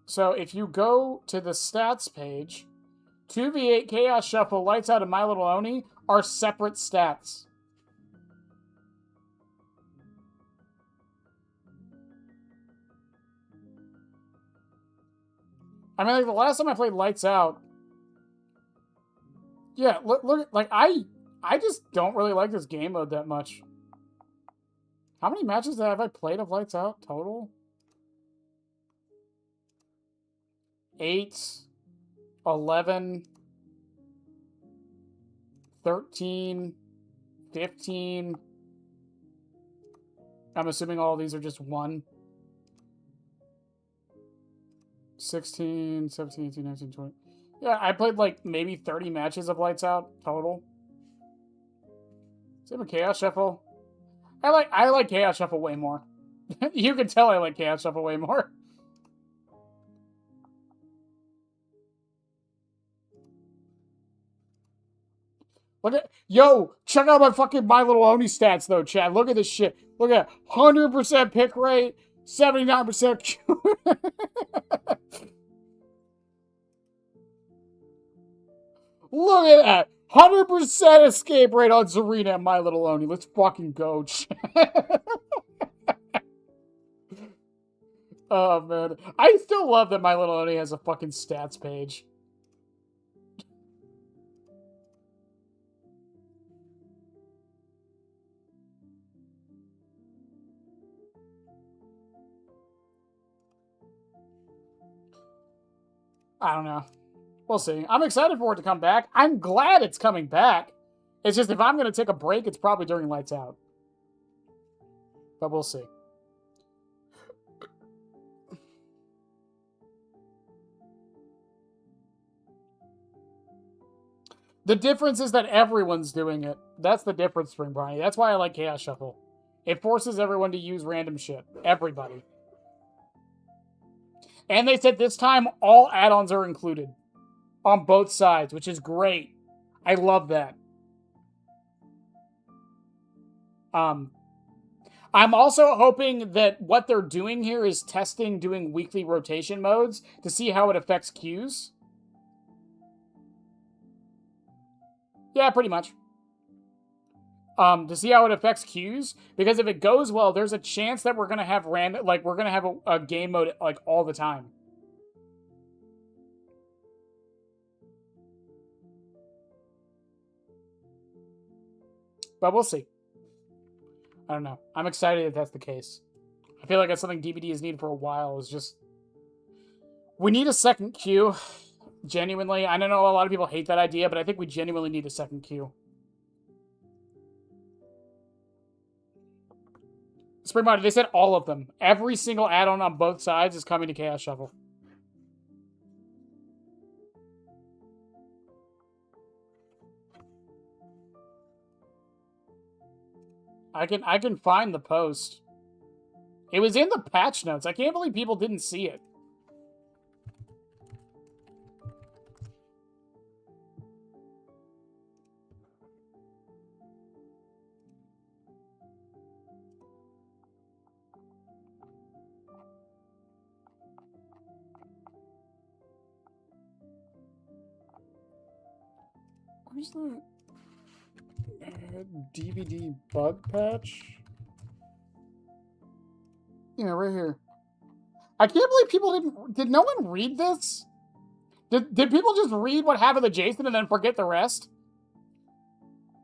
S1: So if you go to the stats page, 2v8 Chaos Shuffle, Lights Out, and My Little Oni are separate stats. I mean, like, the last time I played Lights Out, yeah, look, like, I just don't really like this game mode that much. How many matches have I played of Lights Out total? 8, 11, 13, 15. I'm assuming all of these are just 1. 16, 17, 18, 19, 20. Yeah, I played like maybe 30 matches of Lights Out total. Same with Chaos Shuffle. I like Chaos Shuffle way more. You can tell I like Chaos Shuffle way more. Look at, yo, check out my fucking My Little Oni stats though, Chad. Look at this shit. Look at 100% pick rate, 79% Q. Look at that. 100% escape rate on Zarina and My Little Oni. Let's fucking go, Chad. Oh, man. I still love that My Little Oni has a fucking stats page. I don't know. We'll see. I'm excited for it to come back. I'm glad it's coming back. It's just if I'm going to take a break, it's probably during Lights Out. But we'll see. The difference is that everyone's doing it. That's the difference, Spring Brownie. That's why I like Chaos Shuffle. It forces everyone to use random shit. Everybody. And they said this time all add-ons are included. On both sides, which is great. I love that. I'm also hoping that what they're doing here is testing doing weekly rotation modes to see how it affects queues. Yeah, pretty much. To see how it affects queues, because if it goes well, there's a chance that we're gonna have a game mode like all the time. But we'll see. I don't know. I'm excited if that's the case. I feel like that's something DBD has needed for a while. Is just we need a second queue. Genuinely, I don't know a lot of people hate that idea, but I think we genuinely need a second queue. Spring Monitor, they said all of them. Every single add-on on both sides is coming to Chaos Shuffle. I can find the post. It was in the patch notes. I can't believe people didn't see it. Where's the DVD bug patch? Yeah, right here. I can't believe people didn't... Did no one read this? Did people just read what happened to Jason and then forget the rest?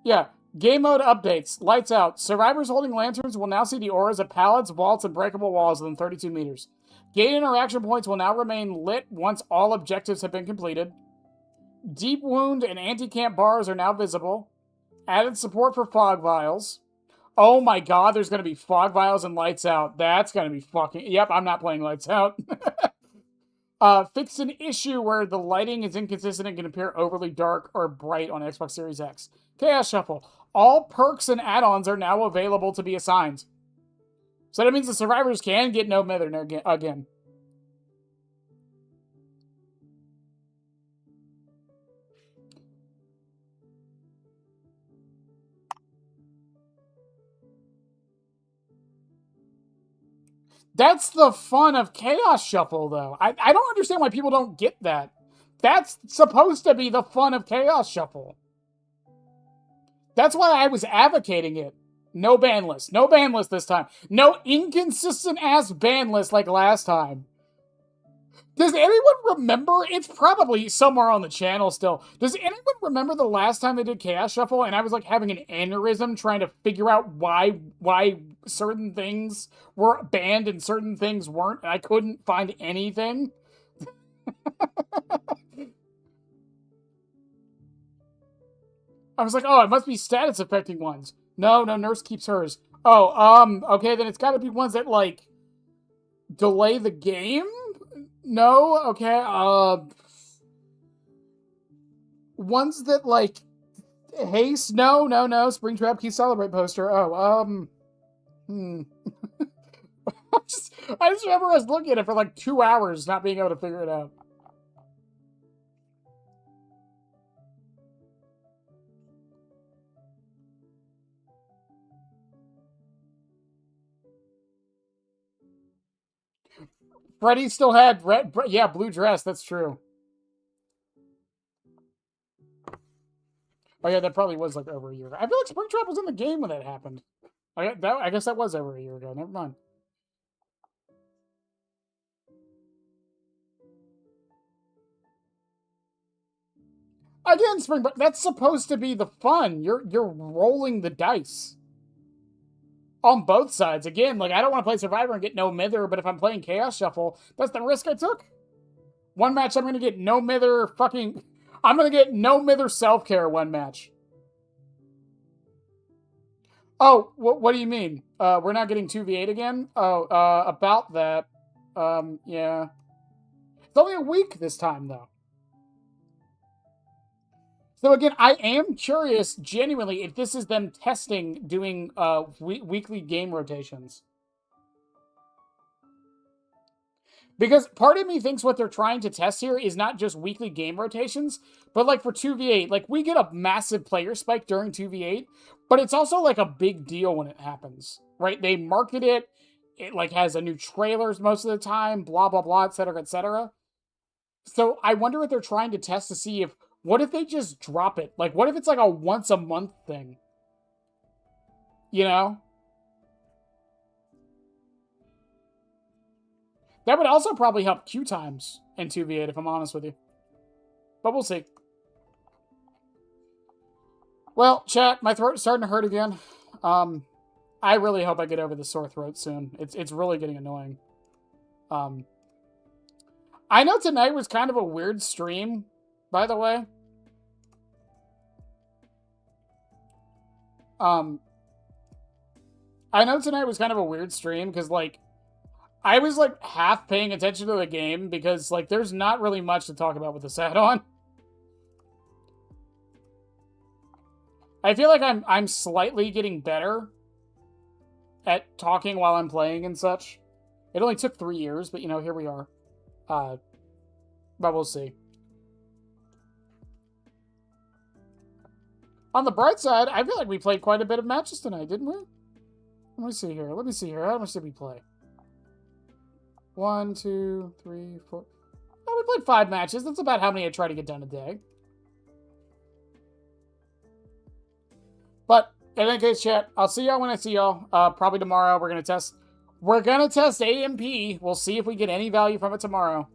S1: Yeah. Game mode updates. Lights Out. Survivors holding lanterns will now see the auras of pallets, vaults, and breakable walls within 32 meters. Gate interaction points will now remain lit once all objectives have been completed. Deep Wound and anti-camp bars are now visible. Added support for fog vials. Oh my god, there's going to be fog vials and Lights Out. That's going to be fucking... Yep, I'm not playing Lights Out. Fix an issue where the lighting is inconsistent and can appear overly dark or bright on Xbox Series X. Chaos Shuffle. All perks and add-ons are now available to be assigned. So that means the survivors can get no mither again. That's the fun of Chaos Shuffle, though. I don't understand why people don't get that. That's supposed to be the fun of Chaos Shuffle. That's why I was advocating it. No ban list. No ban list this time. No inconsistent-ass ban list like last time. Does anyone remember? It's probably somewhere on the channel still. Does anyone remember the last time they did Chaos Shuffle and I was like having an aneurysm trying to figure out why certain things were banned and certain things weren't, and I couldn't find anything? I was like, oh, it must be status affecting ones. No, Nurse keeps hers. Oh, okay, then it's gotta be ones that, like, delay the game? No? Okay, ones that, like, haste? No. Springtrap Key Celebrate poster. Oh, I just remember us looking at it for, like, 2 hours, not being able to figure it out. Freddy still had blue dress, that's true. Oh yeah, that probably was like over a year ago. I feel like Springtrap was in the game when that happened. I guess that was over a year ago, never mind. Again, that's supposed to be the fun. You're rolling the dice. On both sides. Again, like, I don't want to play Survivor and get no mither, but if I'm playing Chaos Shuffle, that's the risk I took. One match, I'm going to get no mither fucking... I'm going to get no mither self-care one match. Oh, what do you mean? We're not getting 2v8 again? Oh, about that. Yeah. It's only a week this time, though. So again, I am curious, genuinely, if this is them testing doing weekly game rotations. Because part of me thinks what they're trying to test here is not just weekly game rotations, but like for 2v8, like we get a massive player spike during 2v8, but it's also like a big deal when it happens, right? They market it, it like has a new trailers most of the time, blah, blah, blah, etc., etc. So I wonder what they're trying to test to see if, what if they just drop it? Like, what if it's like a once a month thing? You know? That would also probably help queue times in 2v8, if I'm honest with you. But we'll see. Well, chat, my throat's starting to hurt again. I really hope I get over the sore throat soon. It's really getting annoying. I know tonight was kind of a weird stream, by the way. I know tonight was kind of a weird stream, because, like, I was, like, half paying attention to the game, because, like, there's not really much to talk about with this add-on. I feel like I'm slightly getting better at talking while I'm playing and such. It only took 3 years, but, you know, here we are. But we'll see. On the bright side, I feel like we played quite a bit of matches tonight, didn't we? Let me see here. How much did we play? 1, 2, 3, 4... Oh, we played 5 matches. That's about how many I try to get done a day. But, in any case, chat, I'll see y'all when I see y'all. Probably tomorrow. We're gonna test AMP. We'll see if we get any value from it tomorrow.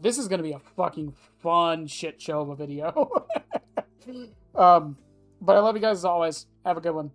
S1: This is gonna be a fucking fun shit show of a video. But I love you guys as always. Have a good one.